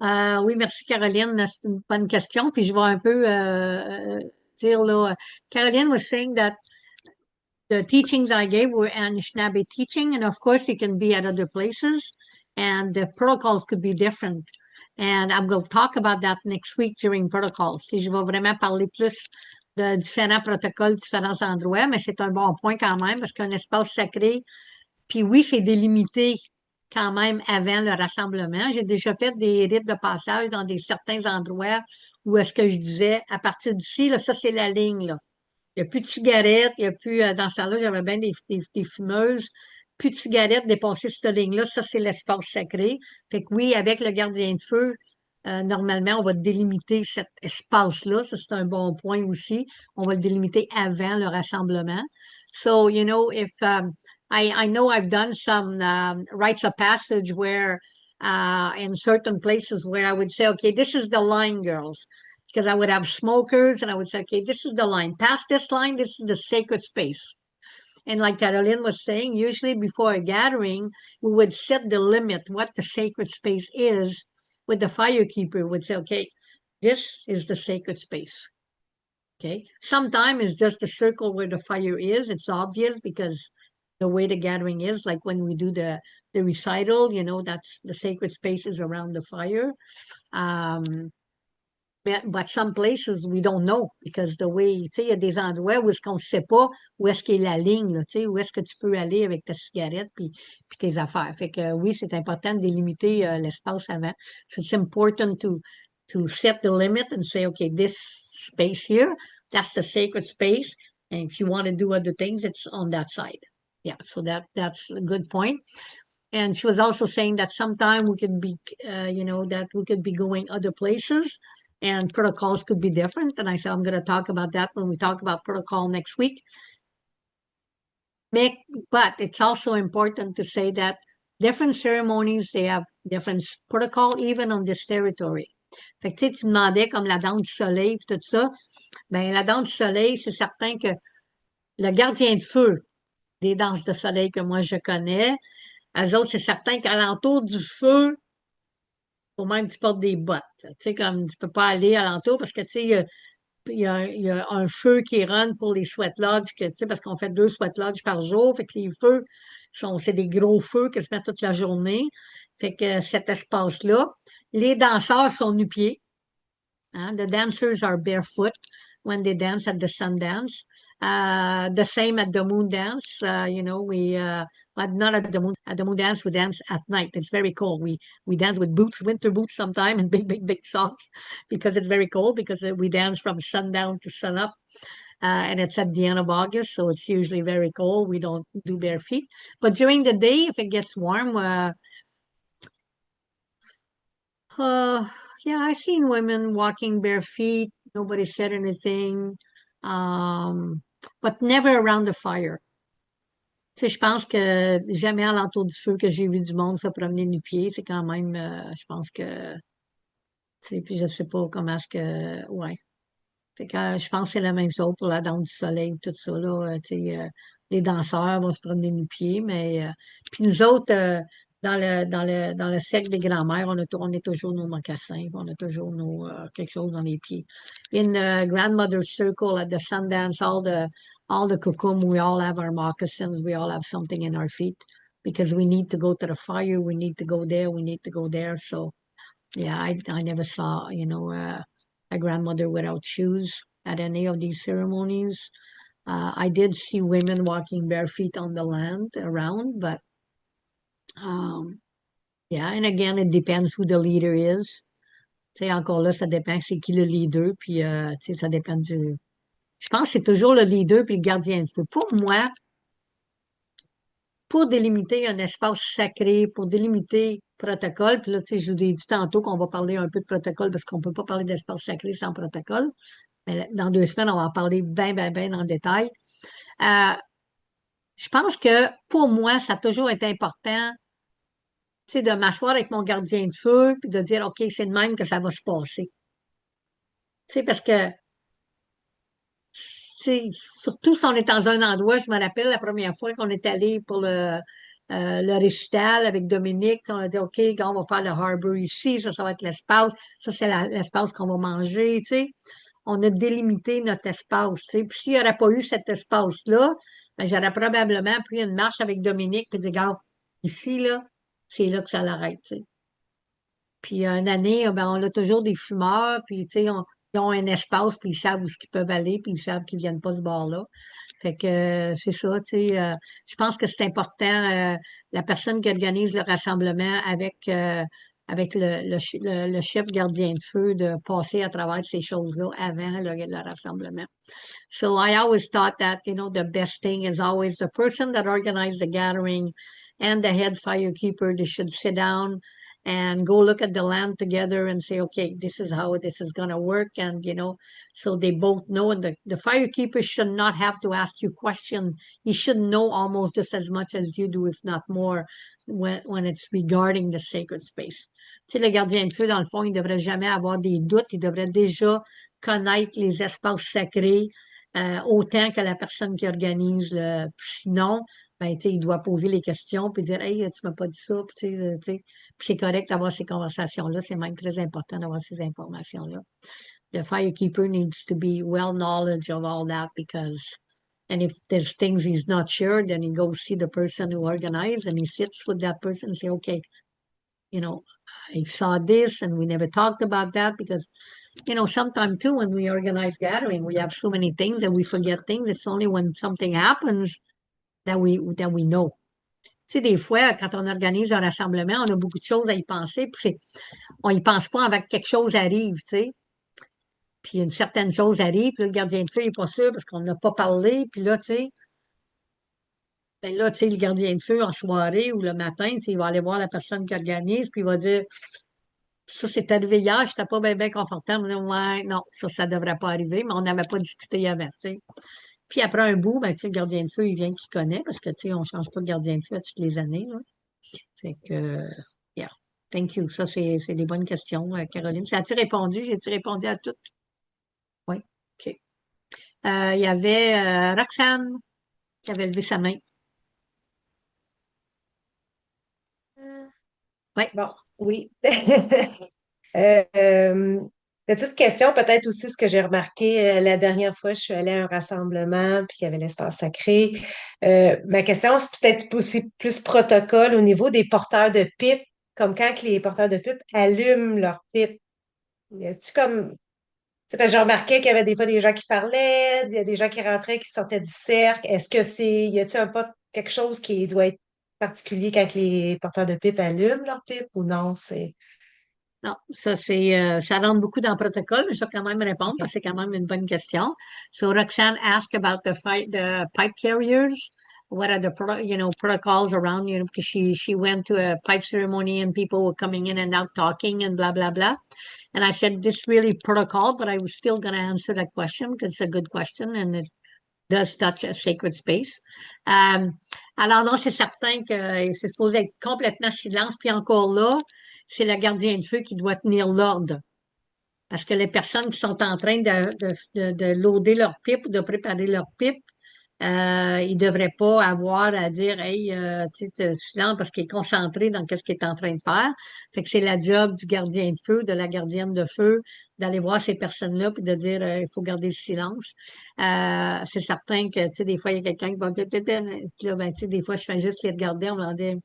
Oui, merci Caroline. C'est une bonne question. Puis je vais un peu dire là. Caroline was saying that the teachings I gave were Anishinaabe teaching, and of course it can be at other places, and the protocols could be different. And I will talk about that next week during protocols. Si je vais vraiment parler plus de différents protocoles, différents endroits, mais c'est un bon point quand même parce qu'un espace sacré, puis oui, c'est délimité quand même avant le rassemblement. J'ai déjà fait des rites de passage dans certains endroits où est-ce que je disais, à partir d'ici, là, ça c'est la ligne, là. Il n'y a plus de cigarettes, il n'y a plus, dans ce temps-là, j'avais bien des fumeuses. Plus de cigarettes dépassées cette ligne-là, ça, c'est l'espace sacré. Fait que oui, avec le gardien de feu, normalement, on va délimiter cet espace-là. Ça, c'est un bon point aussi. On va le délimiter avant le rassemblement. So, you know, if I know I've done some rites of passage where in certain places where I would say, okay, this is the line, girls. Because I would have smokers and I would say, okay, this is the line. Past this line, this is the sacred space. And like Caroline was saying, usually before a gathering, we would set the limit, what the sacred space is, with the firekeeper would say, okay, this is the sacred space. Okay. Sometimes it's just the circle where the fire is. It's obvious because the way the gathering is, like when we do the recital, you know, that's the sacred space is around the fire. But some places we don't know because the way, tu sais, il y a des endroits où est-ce qu'on ne sait pas où est-ce qu'est la ligne, là, tu sais, où est-ce que tu peux aller avec ta cigarette puis tes affaires. Fait que oui, c'est important de délimiter l'espace avant. So it's important to set the limit and say, okay, this space here, that's the sacred space. And if you want to do other things, it's on that side. Yeah, so that's a good point. And she was also saying that sometime we could be, that we could be going other places and protocols could be different. And I said, I'm going to talk about that when we talk about protocol next week. But it's also important to say that different ceremonies, they have different protocol even on this territory. Fait que tu demandais comme la danse du soleil et tout ça. Ben, la danse du soleil, c'est certain que le gardien de feu des danses de soleil que moi je connais, eux autres, c'est certain qu'alentour du feu, faut même que tu portes des bottes. Tu sais, comme tu peux pas aller alentour parce que, tu sais, il y a un feu qui run pour les sweat lodges, que, tu sais, parce qu'on fait 2 sweat lodges par jour. Fait que les feux c'est des gros feux que se met toute la journée. Fait que cet espace-là, les danseurs sont nu-pieds. Hein? The dancers are barefoot when they dance at the Sundance. The same at the Moon Dance. But not at the Moon. At the Moon Dance, we dance at night. It's very cold. We dance with boots, winter boots, sometime, and big socks because it's very cold. Because we dance from sundown to sunup, and it's at the end of August, so it's usually very cold. We don't do bare feet. But during the day, if it gets warm, uh, yeah, I've seen women walking bare feet. Nobody said anything. Um, but never around the fire. Tu sais, je pense que jamais alentour du feu que j'ai vu du monde se promener nu-pied. C'est quand même, je pense que, tu sais, puis je sais pas comment est-ce que, ouais. Fait que je pense que c'est la même chose pour la danse du soleil, tout ça, là. Tu sais, les danseurs vont se promener nu-pied, mais, puis nous autres, dans le cercle des grands-mères, on est toujours nos mocassins, on a toujours quelque chose dans les pieds. In the grandmother's circle at the Sundance, all the Kukum, we all have our moccasins, we all have something in our feet because we need to go to the fire, we need to go there, we need to go there. So, yeah, I never saw, a grandmother without shoes at any of these ceremonies. I did see women walking bare feet on the land around, but yeah, and again, it depends who the leader is. Tu sais, encore là, ça dépend c'est qui le leader, puis tu sais, ça dépend du. Je pense que c'est toujours le leader puis le gardien de feu. Pour moi, pour délimiter un espace sacré, pour délimiter protocole, puis là, tu sais, je vous ai dit tantôt qu'on va parler un peu de protocole parce qu'on ne peut pas parler d'espace sacré sans protocole. Mais dans 2 semaines, on va en parler bien en détail. Euh, je pense que pour moi, ça a toujours été important, tu sais, de m'asseoir avec mon gardien de feu puis de dire, OK, c'est de même que ça va se passer. Tu sais, parce que, tu sais, surtout si on est dans un endroit, je me rappelle la première fois qu'on est allé pour le récital avec Dominique, on a dit, OK, on va faire le harbor ici, ça va être l'espace, ça, c'est l'espace qu'on va manger, tu sais. On a délimité notre espace, tu sais. Puis s'il n'y aurait pas eu cet espace-là, ben, j'aurais probablement pris une marche avec Dominique et dit, regarde, ici, là, c'est là que ça l'arrête, tu sais. Puis une année, ben, on a toujours des fumeurs, puis tu sais, ils ont un espace, puis ils savent où ils peuvent aller, puis ils savent qu'ils viennent pas ce bord-là. Fait que c'est ça, tu sais. Je pense que c'est important, la personne qui organise le rassemblement avec le chef gardien de feu de passer à travers ces choses-là avant le rassemblement. So I always thought that, the best thing is always the person that organized the gathering and the head firekeeper, they should sit down and go look at the land together and say, okay, this is how this is going to work. And, so they both know. And the firekeeper should not have to ask you questions. He should know almost just as much as you do, if not more, when it's regarding the sacred space. Tu sais, le gardien de feu, dans le fond, il ne devrait jamais avoir des doutes. Il devrait déjà connaître les espaces sacrés autant que la personne qui organise le. Sinon, ben, tu sais, il doit poser les questions puis dire, hey, tu m'as pas dit ça, puis tu sais, puis c'est correct d'avoir ces conversations-là. C'est même très important d'avoir ces informations-là. The firekeeper needs to be well knowledge of all that because, and if there's things he's not sure, then he goes see the person who organized and he sits with that person and say, okay, I saw this and we never talked about that because, sometimes too, when we organize gathering, we have so many things that we forget things. It's only when something happens that we know. Tu sais, des fois, quand on organise un rassemblement, on a beaucoup de choses à y penser, puis on y pense pas avant que quelque chose arrive, tu sais. Puis une certaine chose arrive, puis là, le gardien de feu n'est pas sûr parce qu'on n'a pas parlé, puis là, tu sais, ben là, tu sais, le gardien de feu en soirée ou le matin, tu sais, il va aller voir la personne qui organise, puis il va dire, ça, c'est arrivé hier, je n'étais pas bien confortable. Ouais, non, ça ne devrait pas arriver, mais on n'avait pas discuté avant, tu sais. Puis après un bout, ben, tu sais, le gardien de feu, il vient qui connaît, parce que, tu sais, on ne change pas de gardien de feu à toutes les années, là. Fait que, yeah. Thank you. Ça, c'est des bonnes questions, Caroline. As-tu répondu? J'ai-tu répondu à toutes? Oui. OK. Il y avait Roxane qui avait levé sa main. Euh, Oui. Bon, Oui. Petite question, peut-être aussi ce que j'ai remarqué la dernière fois, je suis allée à un rassemblement, puis il y avait l'espace sacré. Ma question, c'est peut-être aussi plus protocole au niveau des porteurs de pipe, comme quand les porteurs de pipe allument leur pipe. Y a-tu comme c'est parce que j'ai remarqué qu'il y avait des fois des gens qui parlaient, il y a des gens qui rentraient, qui sortaient du cercle. Est-ce que y a-t-il un pas quelque chose qui doit être particulier quand les porteurs de pipe allument leur pipe ou non? Non, ça rentre beaucoup dans le protocole, mais je vais quand même répondre parce que c'est quand même une bonne question. So Roxanne asked about the pipe carriers. What are the protocols around, because she went to a pipe ceremony and people were coming in and out talking and blah blah blah. And I said this really protocol, but I was still going to answer that question because it's a good question and it does touch a sacred space. Alors non, c'est certain que c'est supposé être complètement silence. Puis encore là, c'est le gardien de feu qui doit tenir l'ordre. Parce que les personnes qui sont en train de loader leur pipe ou de préparer leur pipe, il ne devrait pas avoir à dire hey, tu sais, silence parce qu'il est concentré dans ce qu'il est en train de faire. Fait que c'est la job du gardien de feu, de la gardienne de feu, d'aller voir ces personnes-là puis de dire il faut garder le silence. C'est certain que tu sais, des fois, il y a quelqu'un qui va dire puis là, ben, tu sais, des fois, je fais juste les regarder, on va leur dire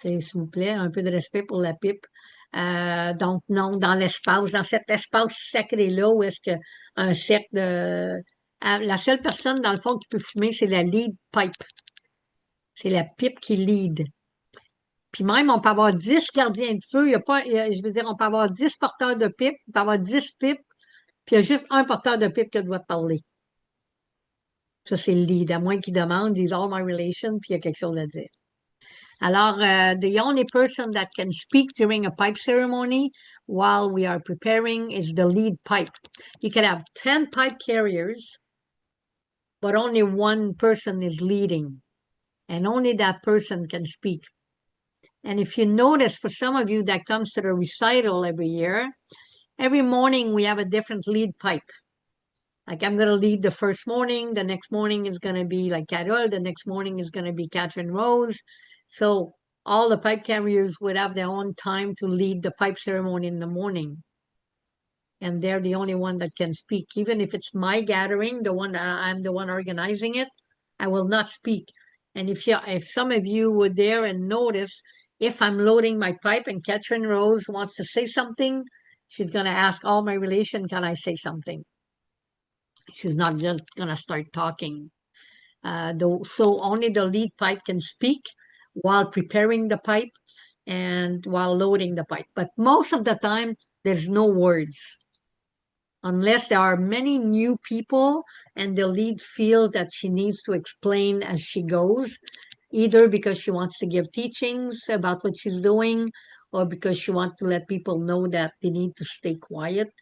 s'il vous plaît, un peu de respect pour la pipe. Donc, non, dans l'espace, dans cet espace sacré-là, où est-ce que un cercle de la seule personne, dans le fond, qui peut fumer, c'est la lead pipe. C'est la pipe qui lead. Puis même, on peut avoir 10 gardiens de feu. Il y a pas, je veux dire, on peut avoir 10 porteurs de pipe, on peut avoir 10 pipes, puis il y a juste un porteur de pipe qui doit parler. Ça, c'est le lead, à moins qu'il demande, disent all my relation, puis il y a quelque chose à dire. Alors, the only person that can speak during a pipe ceremony while we are preparing is the lead pipe. You can have 10 pipe carriers, but only one person is leading, and only that person can speak. And if you notice, for some of you that comes to the recital every year, every morning we have a different lead pipe. Like I'm going to lead the first morning, the next morning is going to be like Carol, the next morning is going to be Catherine Rose. So all the pipe carriers would have their own time to lead the pipe ceremony in the morning. And they're the only one that can speak. Even if it's my gathering, I'm the one organizing it, I will not speak. And if some of you were there and notice, if I'm loading my pipe and Catherine Rose wants to say something, she's going to ask all my relation, can I say something? She's not just going to start talking. So only the lead pipe can speak while preparing the pipe and while loading the pipe. But most of the time, there's no words. Unless there are many new people and the lead feels that she needs to explain as she goes, either because she wants to give teachings about what she's doing or because she wants to let people know that they need to stay quiet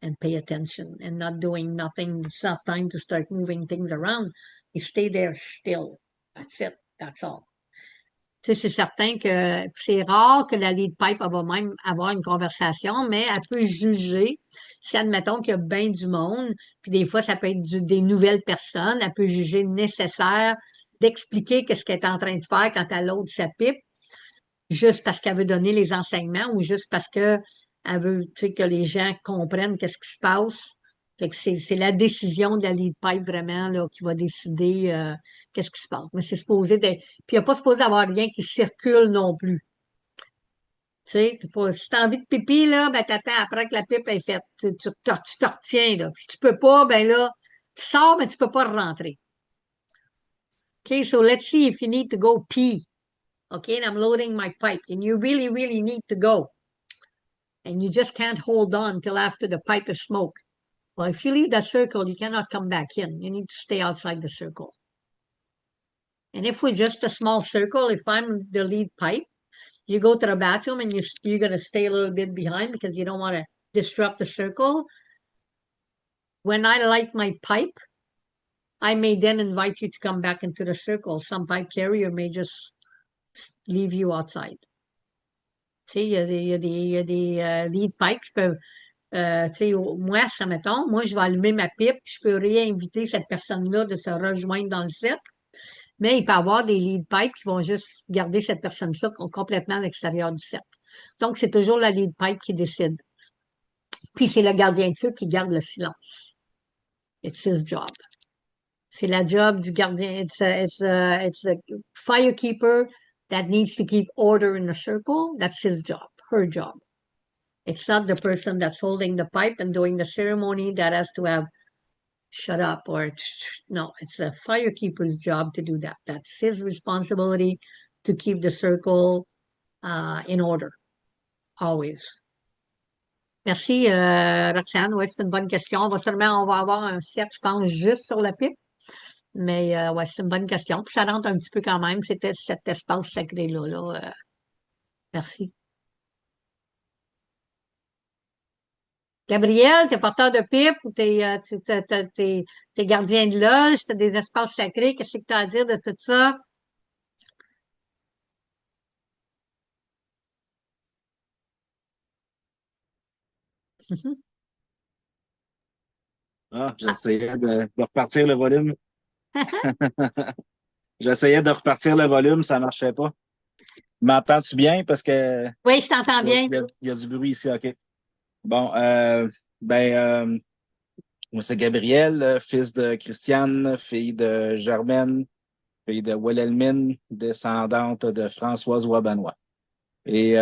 and pay attention and not doing nothing. It's not time to start moving things around. You stay there still. That's it. That's all. Tu sais, c'est certain que c'est rare que la lead pipe va même avoir une conversation, mais elle peut juger si, admettons qu'il y a bien du monde, puis des fois, ça peut être des nouvelles personnes, elle peut juger nécessaire d'expliquer qu'est-ce qu'elle est en train de faire quand elle load sa pipe, juste parce qu'elle veut donner les enseignements ou juste parce que elle veut, tu sais, que les gens comprennent qu'est-ce qui se passe. Fait que c'est la décision de la lead pipe vraiment là, qui va décider qu'est-ce qui se passe. Mais c'est supposé d'être. Puis il n'y a pas supposé avoir rien qui circule non plus. Tu sais, si tu as envie de pipi, là, ben t'attends après que la pipe est faite. Tu te retiens, là. Si tu peux pas, ben là, tu sors, mais tu peux pas rentrer. Okay, so let's see if you need to go pee. Okay, and I'm loading my pipe, and you really, really need to go. And you just can't hold on till after the pipe is smoked. Well, if you leave that circle, you cannot come back in. You need to stay outside the circle. And if we're just a small circle, if I'm the lead pipe, you go to the bathroom and you're going to stay a little bit behind because you don't want to disrupt the circle. When I light my pipe, I may then invite you to come back into the circle. Some pipe carrier may just leave you outside. Tu sais, il y a des lead pipes qui peuvent tu sais, moi, ça mettons, moi, je vais allumer ma pipe, puis je peux réinviter cette personne-là de se rejoindre dans le cercle. Mais il peut y avoir des lead pipes qui vont juste garder cette personne-là complètement à l'extérieur du cercle. Donc, c'est toujours la lead pipe qui décide. Puis, c'est le gardien de feu qui garde le silence. It's his job. C'est la job du gardien. It's a firekeeper that needs to keep order in the circle. That's his job, her job. It's not the person that's holding the pipe and doing the ceremony that has to have shut up or no, it's a firekeeper's job to do that. That's his responsibility to keep the circle in order, always. Merci, Roxane. Oui, c'est une bonne question. On va avoir un set, je pense, juste sur la pipe. Mais ouais, c'est une bonne question. Puis ça rentre un petit peu quand même. C'était cet espace sacré-là. Merci. Gabriel, t'es porteur de pipe ou t'es gardien de loge, t'as des espaces sacrés. Qu'est-ce que t'as à dire de tout ça? Ah, j'essayais de repartir le volume. J'essayais de repartir le volume, ça marchait pas. M'entends-tu bien? Parce que Oui, je t'entends bien. il y a du bruit ici, OK. Bon, moi, c'est Gabriel, fils de Christiane, fille de Germaine, fille de Wilhelmine, descendante de Françoise Wabanois. Et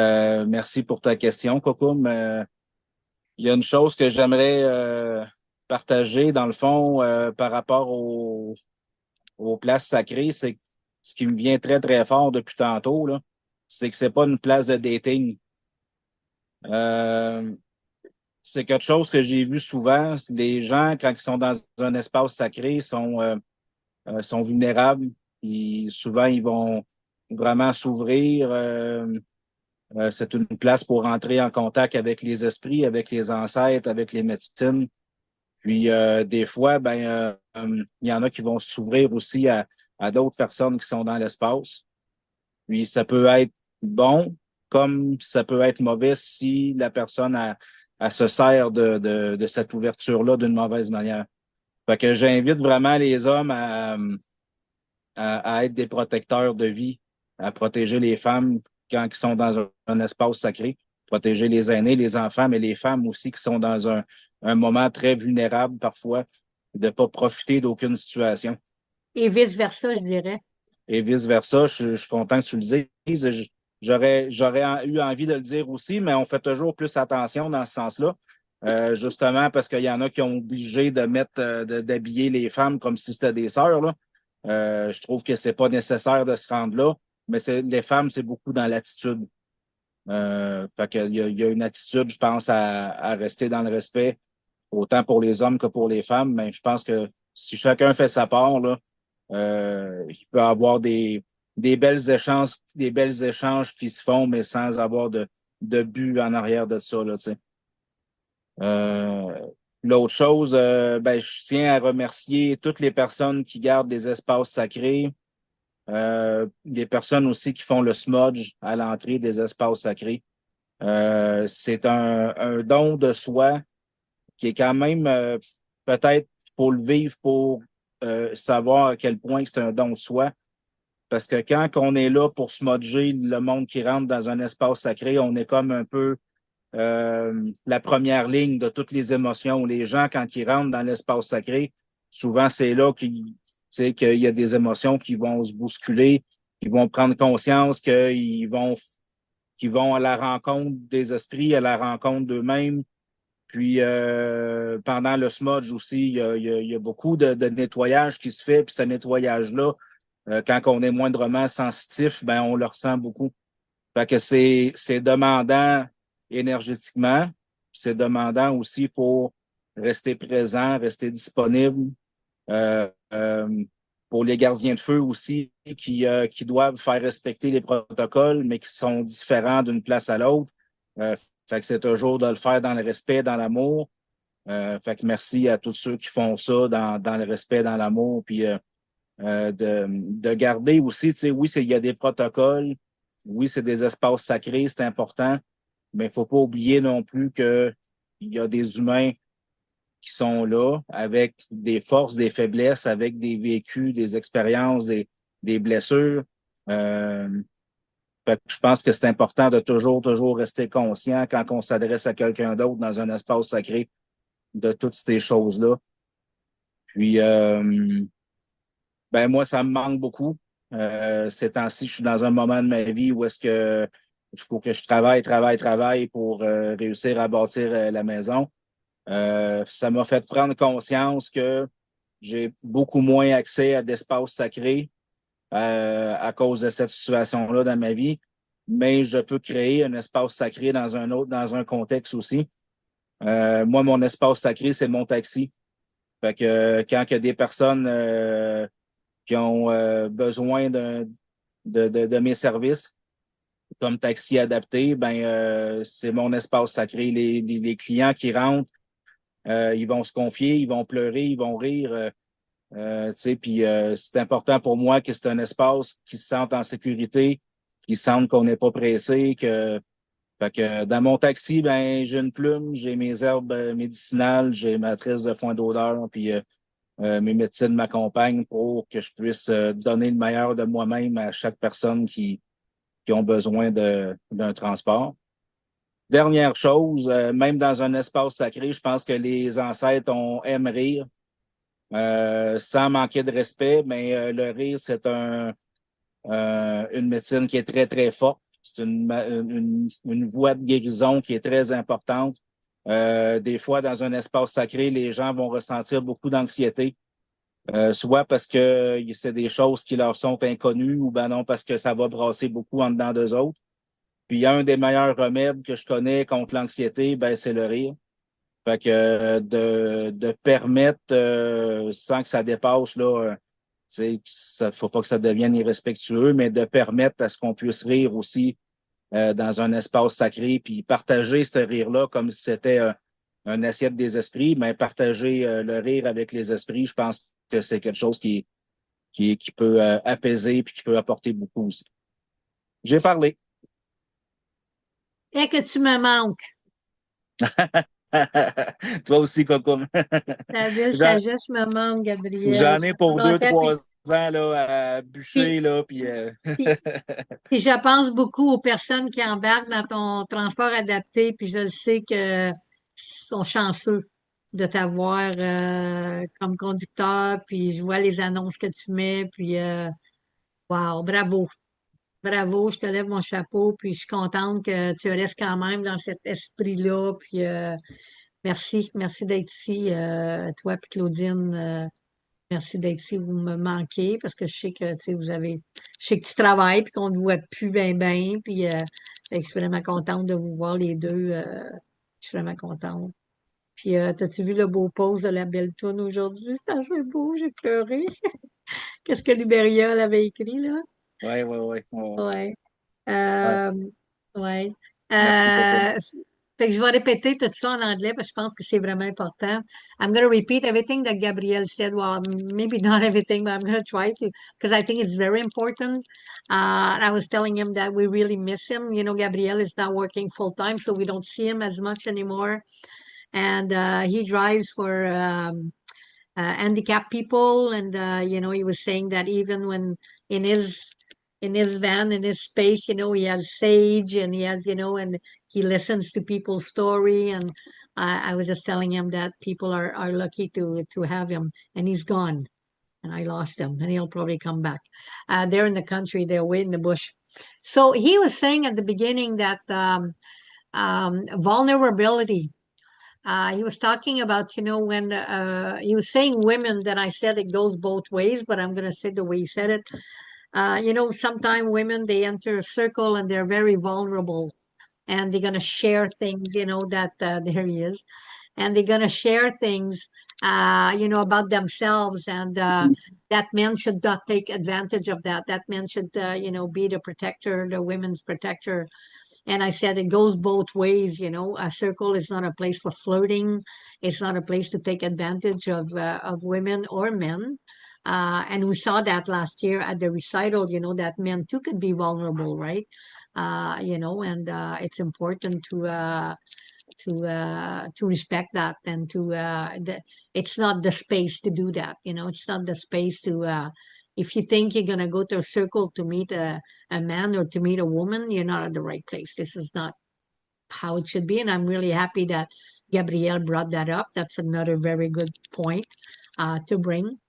merci pour ta question, Cocoum. Il y a une chose que j'aimerais partager, dans le fond, par rapport aux places sacrées, c'est que ce qui me vient très, très fort depuis tantôt, là, c'est que c'est pas une place de dating. Euh, c'est quelque chose que j'ai vu souvent. Les gens, quand ils sont dans un espace sacré, sont vulnérables. Souvent, ils vont vraiment s'ouvrir. C'est une place pour entrer en contact avec les esprits, avec les ancêtres, avec les médecines. Puis des fois, il y en a qui vont s'ouvrir aussi à d'autres personnes qui sont dans l'espace. Puis ça peut être bon, comme ça peut être mauvais si la personne elle se sert de cette ouverture-là d'une mauvaise manière. Fait que j'invite vraiment les hommes à être des protecteurs de vie, à protéger les femmes quand ils sont dans un espace sacré, protéger les aînés, les enfants, mais les femmes aussi qui sont dans un moment très vulnérable parfois, de ne pas profiter d'aucune situation. Et vice-versa, je dirais. Et vice-versa, je suis content que tu le dises. J'aurais eu envie de le dire aussi, mais on fait toujours plus attention dans ce sens-là. Justement parce qu'il y en a qui ont obligé de d'habiller les femmes comme si c'était des sœurs, là. Je trouve que c'est pas nécessaire de se rendre là, mais les femmes, c'est beaucoup dans l'attitude. Fait qu'il y a une attitude, je pense, à rester dans le respect, autant pour les hommes que pour les femmes, mais je pense que si chacun fait sa part, là, il peut y avoir des belles échanges qui se font, mais sans avoir de but en arrière de ça, là, tu sais. L'autre chose, je tiens à remercier toutes les personnes qui gardent des espaces sacrés, les personnes aussi qui font le smudge à l'entrée des espaces sacrés. C'est un don de soi qui est quand même peut-être pour le vivre, pour savoir à quel point c'est un don de soi. Parce que quand on est là pour smudger le monde qui rentre dans un espace sacré, on est comme un peu la première ligne de toutes les émotions. Les gens, quand ils rentrent dans l'espace sacré, souvent c'est là qu'il y a des émotions qui vont se bousculer, qui vont prendre conscience qu'ils vont à la rencontre des esprits, à la rencontre d'eux-mêmes. Puis pendant le smudge aussi, il y a beaucoup de nettoyage qui se fait. Puis ce nettoyage-là, quand on est moindrement sensitif, on le ressent beaucoup. Fait que c'est demandant énergétiquement, c'est demandant aussi pour rester présent, rester disponible. Euh, euh, pour les gardiens de feu aussi, qui doivent faire respecter les protocoles, mais qui sont différents d'une place à l'autre. Fait que c'est toujours de le faire dans le respect, dans l'amour. Fait que merci à tous ceux qui font ça dans le respect, dans l'amour, puis de garder aussi, tu sais, oui, il y a des protocoles, oui, c'est des espaces sacrés, c'est important, mais il ne faut pas oublier non plus qu'il y a des humains qui sont là avec des forces, des faiblesses, avec des vécus, des expériences, des blessures. Fait Fait que je pense que c'est important de toujours rester conscient quand on s'adresse à quelqu'un d'autre dans un espace sacré de toutes ces choses-là. Puis, ben moi, ça me manque beaucoup. Ces temps-ci, je suis dans un moment de ma vie où est-ce que il faut que je travaille pour réussir à bâtir la maison. Ça m'a fait prendre conscience que j'ai beaucoup moins accès à d'espace sacré à cause de cette situation-là dans ma vie, mais je peux créer un espace sacré dans un contexte aussi. Moi, mon espace sacré, c'est mon taxi. Fait que quand il y a des personnes qui ont besoin de mes services comme taxi adapté, ben c'est mon espace sacré. Les clients qui rentrent, ils vont se confier, ils vont pleurer, ils vont rire. Tu sais, puis c'est important pour moi que c'est un espace qui se sente en sécurité, qui sente qu'on n'est pas pressé, que fait que dans mon taxi, ben j'ai une plume, j'ai mes herbes médicinales, j'ai ma tresse de foin d'odeur, puis mes médecines m'accompagnent pour que je puisse donner le meilleur de moi-même à chaque personne qui ont besoin d'un transport. Dernière chose, même dans un espace sacré, je pense que les ancêtres aiment rire, sans manquer de respect, mais le rire, c'est une médecine qui est très forte. C'est une voie de guérison qui est très importante. Des fois, dans un espace sacré, les gens vont ressentir beaucoup d'anxiété, soit parce que c'est des choses qui leur sont inconnues ou ben non, parce que ça va brasser beaucoup en dedans d'eux autres. Puis, un des meilleurs remèdes que je connais contre l'anxiété, ben, c'est le rire. Fait que de permettre, sans que ça dépasse, là, tu sais, ça faut pas que ça devienne irrespectueux, mais de permettre à ce qu'on puisse rire aussi dans un espace sacré, puis partager ce rire-là comme si c'était un assiette des esprits, mais partager le rire avec les esprits, je pense que c'est quelque chose qui peut apaiser puis qui peut apporter beaucoup aussi. J'ai parlé. Et que tu me manques. Toi aussi, Coco. Ta belle J'en sagesse me manque, Gabriel. j'en Je ai me pour deux, demandais, trois ans là, à bûcher, puis, là, puis puis, puis je pense beaucoup aux personnes qui embarquent dans ton transport adapté, puis je le sais que sont chanceux de t'avoir comme conducteur, puis je vois les annonces que tu mets, puis wow, bravo. Bravo, je te lève mon chapeau, puis je suis contente que tu restes quand même dans cet esprit-là, puis merci d'être ici, toi puis Claudine, merci d'être ici, vous me manquez, parce que je sais que, tu sais, je sais que tu travailles, puis qu'on ne te voit plus bien, puis fait que je suis vraiment contente de vous voir les deux, je suis vraiment contente. Puis, t'as-tu vu le beau pose de la belle toune aujourd'hui? C'était un jeu beau, j'ai pleuré. Qu'est-ce que Libéria elle avait écrit, là? ouais, ouais, ouais, ouais, Ouais. ouais. Euh, ouais. Merci, Coco. Euh, Fait que je vais répéter tout ça en anglais parce que je pense que c'est vraiment important. I'm going to repeat everything that Gabriel said. Well, maybe not everything, but I'm going to try to because I think it's very important. I was telling him that we really miss him. You know, Gabriel is now working full time, so we don't see him as much anymore. And he drives for handicapped people. And, you know, he was saying that even when in his van, in his space, you know, he has sage and he has, you know, and he listens to people's story. And I was just telling him that people are lucky to have him, and he's gone. And I lost him, and he'll probably come back. They're in the country, they're way in the bush. So he was saying at the beginning that vulnerability. He was talking about, you know, when he was saying women, that I said it goes both ways, but I'm going to say the way he said it. You know, sometimes women, they enter a circle and they're very vulnerable and they're going to share things, you know, that there he is. And they're going to share things, you know, about themselves. And that men should not take advantage of that. That men should, you know, be the protector, the women's protector. And I said it goes both ways, you know. A circle is not a place for flirting. It's not a place to take advantage of women or men. And we saw that last year at the recital, you know, that men too could be vulnerable, right? You know, and it's important to respect that and it's not the space to do that, you know. It's not the space to if you think you're going to go to a circle to meet a man or to meet a woman, you're not at the right place. This is not how it should be. And I'm really happy that Gabrielle brought that up. That's another very good point to bring.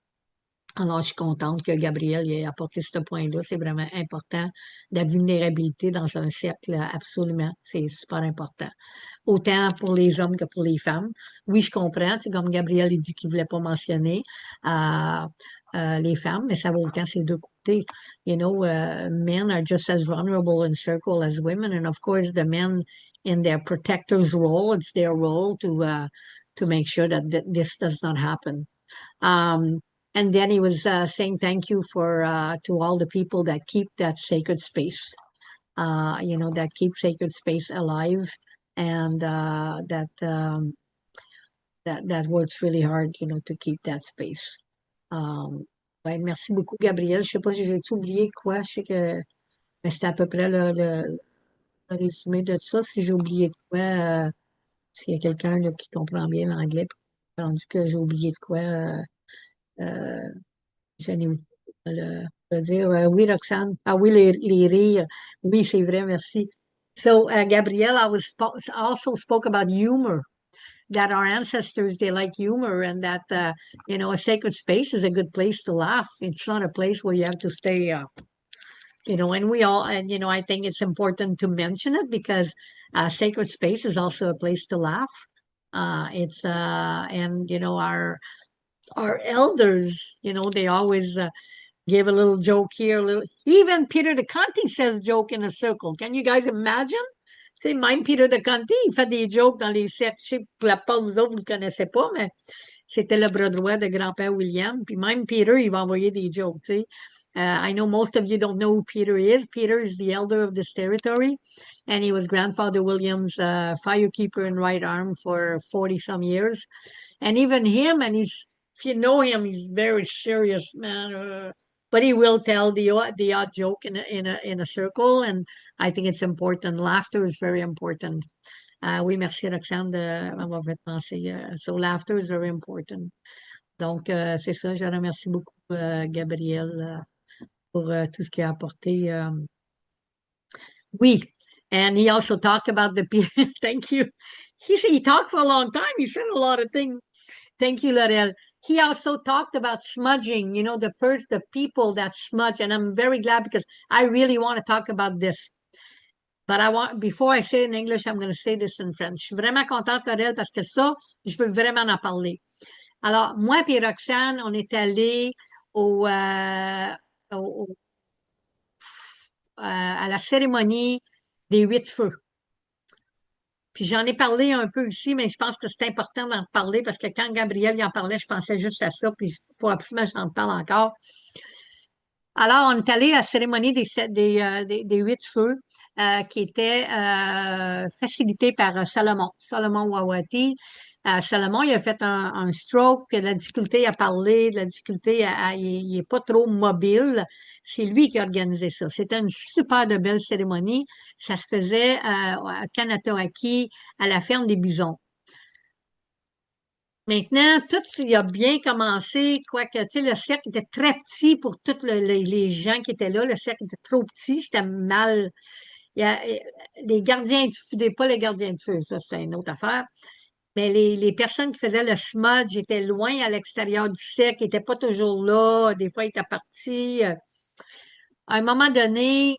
Alors, je suis contente que Gabriel ait apporté ce point-là. C'est vraiment important. La vulnérabilité dans un cercle, absolument, c'est super important. Autant pour les hommes que pour les femmes. Oui, je comprends. C'est comme Gabriel il dit qu'il ne voulait pas mentionner les femmes, mais ça vaut autant ces deux côtés. You know, men are just as vulnerable in circle as women. And of course, the men in their protector's role, it's their role to make sure that this does not happen. And then he was saying thank you for to all the people that keep that sacred space, you know, that keep sacred space alive, and that works really hard, you know, to keep that space. Ouais, merci beaucoup, Gabriel. Je sais pas si j'ai oublié quoi. Je sais que mais c'était à peu près le résumé de ça. Si j'ai oublié de quoi, s'il y a quelqu'un là, qui comprend bien l'anglais, entendu que j'ai oublié de quoi. Je n'ai le dire. Oui, Roxane. Ah oui, les rires. Oui, c'est vrai, merci. So, Gabrielle, also spoke about humor, that our ancestors, they like humor, and that, you know, a sacred space is a good place to laugh. It's not a place where you have to stay, you know, and, you know, I think it's important to mention it because sacred space is also a place to laugh. And, you know, our elders, you know, they always give a little joke here, even Peter de Conti says joke in a circle. Can you guys imagine? Tu sais, même Peter de Conti, il fait des jokes dans les cercles. Je sais que pour la plupart vous autres, vous ne le connaissez pas, mais c'était le bras droit de grand-père William. Puis même Peter, il va envoyer des jokes, tu sais. I know most of you don't know who Peter is. Peter is the elder of this territory, and he was Grandfather William's firekeeper and right arm for 40-some years. And even him, and if you know him, he's very serious, man. But he will tell the odd joke in a circle, and I think it's important. Laughter is very important. Oui, merci Roxane de m'avoir fait penser. So laughter is very important. Donc, c'est ça, je remercie beaucoup Gabriel pour tout ce qu'il a apporté. Oui, and he also talked about thank you. He talked for a long time. He said a lot of things. Thank you, Laurel. He also talked about smudging, you know, the people that smudge, and I'm very glad because I really want to talk about this. But before I say it in English, I'm going to say this in French. Je suis vraiment contente, Laurel, parce que ça, je veux vraiment en parler. Alors, moi et Roxane, on est allés à la cérémonie des 8 feux. Puis j'en ai parlé un peu ici, mais je pense que c'est important d'en parler parce que quand Gabriel y en parlait, je pensais juste à ça, puis il faut absolument que j'en parle encore. Alors, on est allé à la cérémonie des 8 feux qui était facilitée par Solomon Wawati. Salomon, il a fait un stroke, puis il a de la difficulté à parler, de la difficulté il n'est pas trop mobile. C'est lui qui a organisé ça. C'était une super de belle cérémonie. Ça se faisait à Kanatoaki, à la ferme des Bisons. Maintenant, tout il a bien commencé, quoique, tu sais, le cercle était très petit pour tous les gens qui étaient là. Le cercle était trop petit, c'était mal. Les gardiens de feu, pas les gardiens de feu, ça, c'est une autre affaire. Mais les personnes qui faisaient le smudge étaient loin à l'extérieur du cercle, ils n'étaient pas toujours là. Des fois, ils étaient partis. À un moment donné,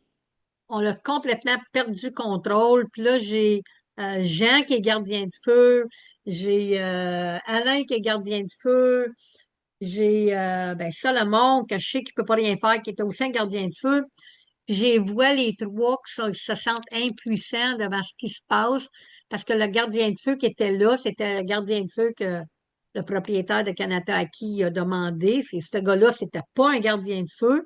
on a complètement perdu contrôle. Puis là, j'ai Jean qui est gardien de feu. J'ai Alain qui est gardien de feu. J'ai Salomon, que je sais qu'il ne peut pas rien faire, qui est aussi un gardien de feu. Puis j'ai vois les trois qui se sentent impuissants devant ce qui se passe parce que le gardien de feu qui était là, c'était le gardien de feu que le propriétaire de Kanatoaki a demandé. Puis ce gars-là, c'était pas un gardien de feu.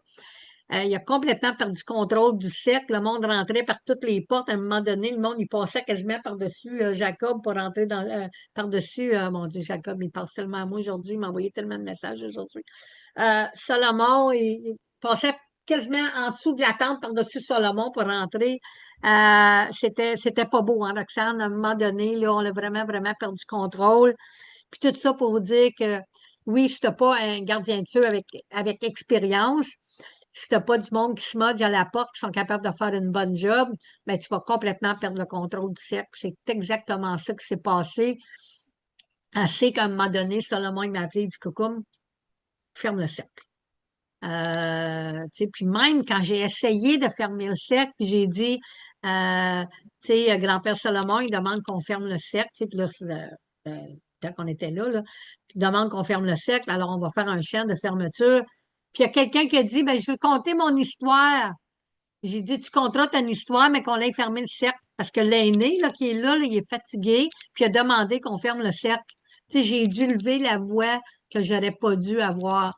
Il a complètement perdu contrôle du cercle. Le monde rentrait par toutes les portes. À un moment donné, le monde, il passait quasiment par-dessus Jacob pour rentrer par-dessus. Mon Dieu, Jacob, il passe tellement à moi aujourd'hui. Il m'a envoyé tellement de messages aujourd'hui. Salomon, il passait quasiment en dessous de la tente par-dessus Salomon pour rentrer. C'était pas beau, hein, Roxane? À un moment donné, là, on a vraiment, vraiment perdu contrôle. Puis tout ça pour vous dire que oui, si t'as pas un gardien de feu avec expérience, si t'as pas du monde qui se mode à la porte, qui sont capables de faire une bonne job, ben, tu vas complètement perdre le contrôle du cercle. C'est exactement ça qui s'est passé. Assez qu'à un moment donné, Salomon, il m'a appelé, il dit, Coucou, ferme le cercle. Tu sais, puis même quand j'ai essayé de fermer le cercle, puis j'ai dit, tu sais, grand-père Salomon, il demande qu'on ferme le cercle, tu sais, puis là, quand on était là, il demande qu'on ferme le cercle, alors on va faire un chant de fermeture. Puis il y a quelqu'un qui a dit, ben, je veux conter mon histoire. J'ai dit, tu conteras ton histoire, mais qu'on aille fermer le cercle. Parce que l'aîné, là, qui est là, il est fatigué, puis il a demandé qu'on ferme le cercle. Tu sais, j'ai dû lever la voix que j'aurais pas dû avoir.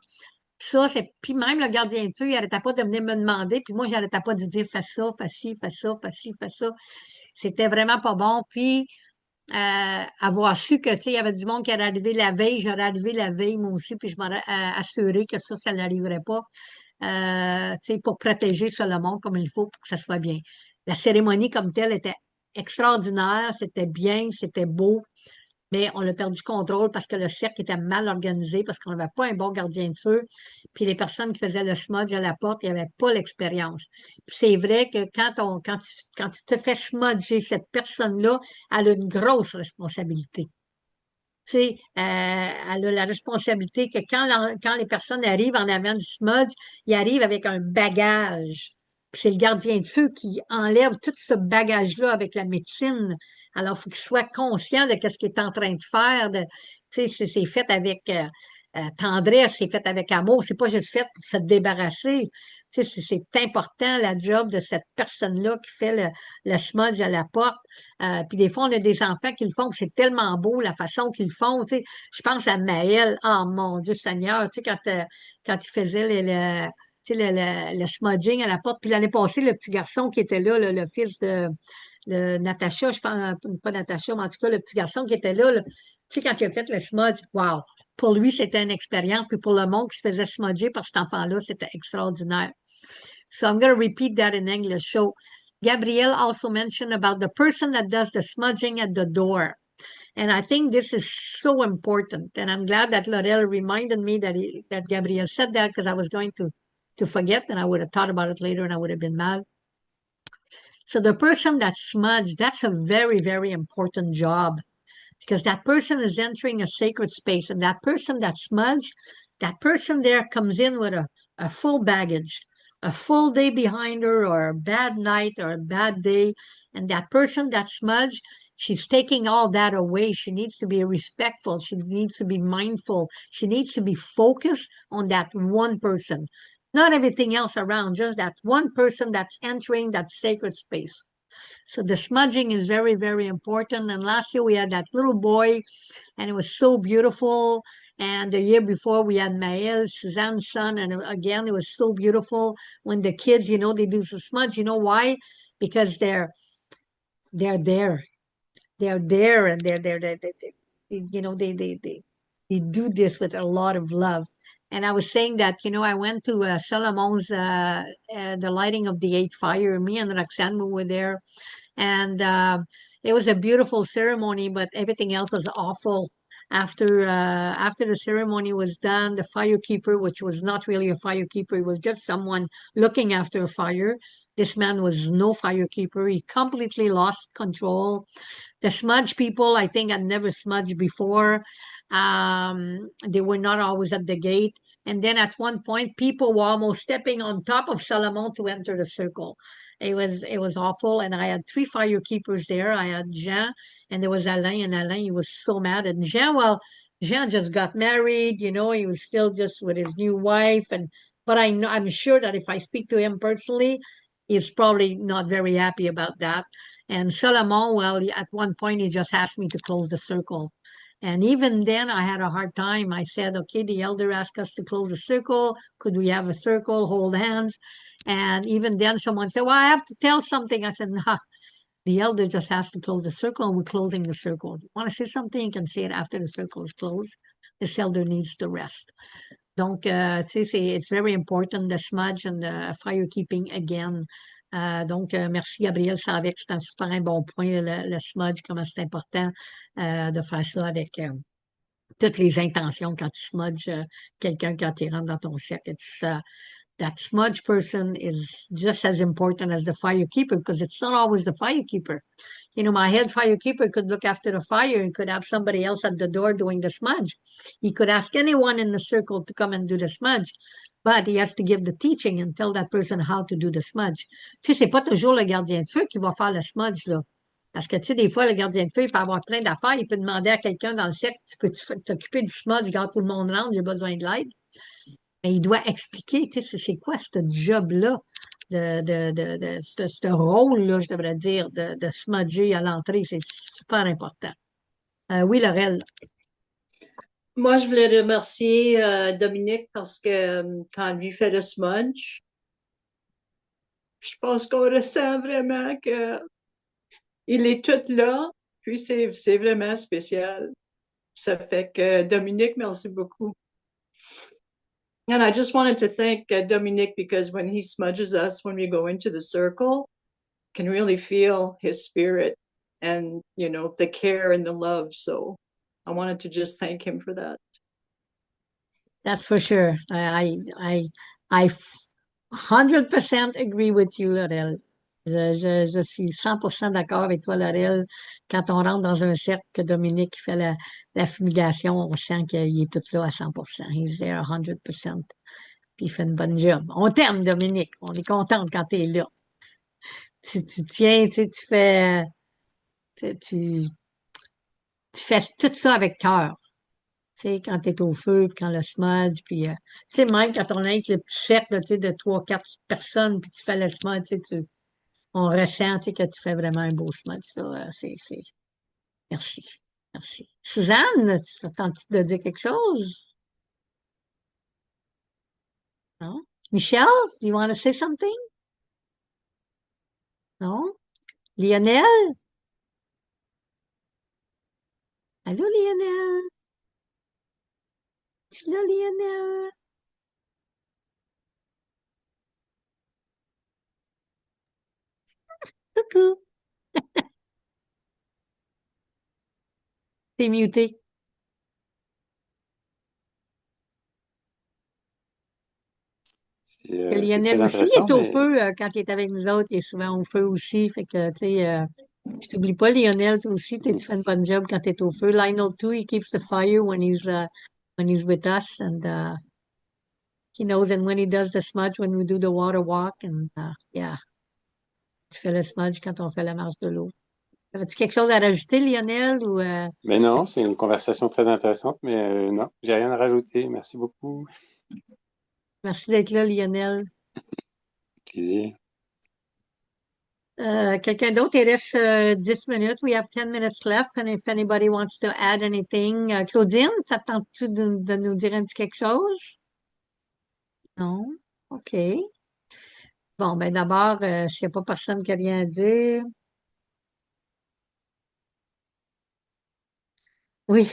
Ça, c'est. Puis même le gardien de feu, il n'arrêtait pas de venir me demander, puis moi, j'arrêtais pas de dire fais ça, fais ci, fais ça, fais ci, fais ça. C'était vraiment pas bon. Puis avoir su que, tu sais, il y avait du monde qui allait arriver la veille, j'aurais arrivé la veille, moi aussi, puis je m'aurais assuré que ça n'arriverait pas. Tu sais, pour protéger Salomon comme il faut pour que ça soit bien. La cérémonie comme telle était extraordinaire, c'était bien, c'était beau. Mais on a perdu contrôle parce que le cercle était mal organisé, parce qu'on n'avait pas un bon gardien de feu. Puis les personnes qui faisaient le smudge à la porte, ils n'avaient pas l'expérience. Puis c'est vrai que quand tu te fais smudger, cette personne-là, elle a une grosse responsabilité. Tu sais, elle a la responsabilité que quand les personnes arrivent en avant du smudge, ils arrivent avec un bagage. Puis c'est le gardien de feu qui enlève tout ce bagage-là avec la médecine. Alors, il faut qu'il soit conscient de ce qu'il est en train de faire. Tu sais, c'est fait avec tendresse, c'est fait avec amour. C'est pas juste fait pour se débarrasser. Tu sais, c'est important, la job de cette personne-là qui fait le smudge à la porte. Puis des fois, on a des enfants qui le font, puis c'est tellement beau la façon qu'ils le font. Tu sais, je pense à Maël, oh mon Dieu Seigneur, tu sais, quand il faisait tu sais, le smudging à la porte. Puis l'année passée, le petit garçon qui était là, le fils de Natacha, je pense, pas Natacha, mais en tout cas, le petit garçon qui était là, tu sais, quand il a fait le smudge, wow! Pour lui, c'était une expérience, puis pour le monde qui se faisait smudger par cet enfant-là, c'était extraordinaire. So I'm going to repeat that in English. So Gabrielle also mentioned about the person that does the smudging at the door. And I think this is so important. And I'm glad that Laurel reminded me that Gabrielle said that because I was going to forget and I would have thought about it later and I would have been mad. So the person that smudged, that's a very, very important job because that person is entering a sacred space and that person that smudged, that person there comes in with a full baggage, a full day behind her or a bad night or a bad day. And that person that smudged, she's taking all that away. She needs to be respectful. She needs to be mindful. She needs to be focused on that one person, not everything else around, just that one person that's entering that sacred space. So the smudging is very, very important. And last year we had that little boy, and it was so beautiful. And the year before we had Maël, Suzanne's son, and again it was so beautiful when the kids, you know, they do the smudge. You know why? Because they're there. They're there, and they you know, they do this with a lot of love. And I was saying that, you know, I went to Solomon's, the lighting of the eighth fire. Me and Roxanne, we were there. And it was a beautiful ceremony, but everything else was awful. After the ceremony was done, the firekeeper, which was not really a firekeeper, it was just someone looking after a fire. This man was no firekeeper. He completely lost control. The smudge people, I think, had never smudged before. They were not always at the gate. And then at one point, people were almost stepping on top of Salomon to enter the circle. It was awful. And I had three firekeepers there. I had Jean, and there was Alain. And Alain, he was so mad. And Jean, Jean just got married. You know, he was still just with his new wife. But I'm sure that if I speak to him personally, he's probably not very happy about that. And Solomon, well, at one point, he just asked me to close the circle. And even then, I had a hard time. I said, okay, the elder asked us to close the circle. Could we have a circle, hold hands? And even then, someone said, well, I have to tell something. I said, nah, the elder just has to close the circle, and we're closing the circle. If you want to say something, you can say it after the circle is closed. This elder needs to rest. Donc, tu sais, it's very important, the smudge and the firekeeping again. Donc, merci Gabriel, ça avec, c'est un super bon point, le smudge, comment c'est important de faire ça avec toutes les intentions quand tu smudges quelqu'un quand tu rentres dans ton cercle. That smudge person is just as important as the firekeeper because it's not always the firekeeper. You know, my head firekeeper could look after the fire and could have somebody else at the door doing the smudge. He could ask anyone in the circle to come and do the smudge, but he has to give the teaching and tell that person how to do the smudge. Tu sais, c'est pas toujours le gardien de feu qui va faire le smudge, là. Parce que, tu sais, des fois, le gardien de feu, il peut avoir plein d'affaires. Il peut demander à quelqu'un dans le cercle, tu peux t'occuper du smudge, regarde, tout le monde rentre, j'ai besoin de l'aide. Mais il doit expliquer, tu sais, c'est quoi ce job-là, ce rôle-là, je devrais dire, de smudger à l'entrée. C'est super important. Oui, Laurel. Moi, je voulais remercier Dominique parce que quand lui fait le smudge, je pense qu'on ressent vraiment que il est tout là, puis c'est vraiment spécial. Ça fait que Dominique, merci beaucoup. And I just wanted to thank Dominique because when he smudges us, when we go into the circle, can really feel his spirit and, you know, the care and the love. So I wanted to just thank him for that. That's for sure. I 100% agree with you, Laurel. Je suis 100% d'accord avec toi, Laurel. Quand on rentre dans un cercle que Dominique fait la fumigation, on sent qu'il est tout là à 100%. He's there 100%. Puis il fait une bonne job. On t'aime, Dominique. On est contente quand tu es là. Tu tiens, tu sais, tu fais tout ça avec cœur. Tu sais, quand tu es au feu, puis quand le smudge, puis, tu sais, même quand on est avec le petit cercle, tu sais, de 3, 4 personnes, puis tu fais le smudge, tu sais, on ressent, tu sais, que tu fais vraiment un beau smudge, ça, merci, merci. Suzanne, tu t'attends-tu de dire quelque chose? Non? Michel, do you want to say something? Non? Lionel? Allô, Lionel? Tu là, Lionel? Coucou. T'es muté. Que C'est Lionel très aussi, il intéressant, est au mais feu quand il est avec nous autres, il est souvent au feu aussi. Fait que, tu sais, je t'oublie pas, Lionel, toi aussi, tu fais une bonne job quand tu es au feu. Lionel, too, he keeps the fire when he's with us. And he knows, and when he does the smudge, when we do the water walk, and yeah, tu fais le smudge quand on fait la marche de l'eau. Avais-tu quelque chose à rajouter, Lionel, ou non, c'est une conversation très intéressante, mais non, j'ai rien à rajouter. Merci beaucoup. merci d'être là, Lionel. Plaisir. Quelqu'un d'autre, il reste 10 minutes. We have 10 minutes left. And if anybody wants to add anything. Claudine, t'attends-tu de nous dire un petit quelque chose? Non? OK. Bon, ben d'abord, s'il n'y a pas personne qui a rien à dire. Oui,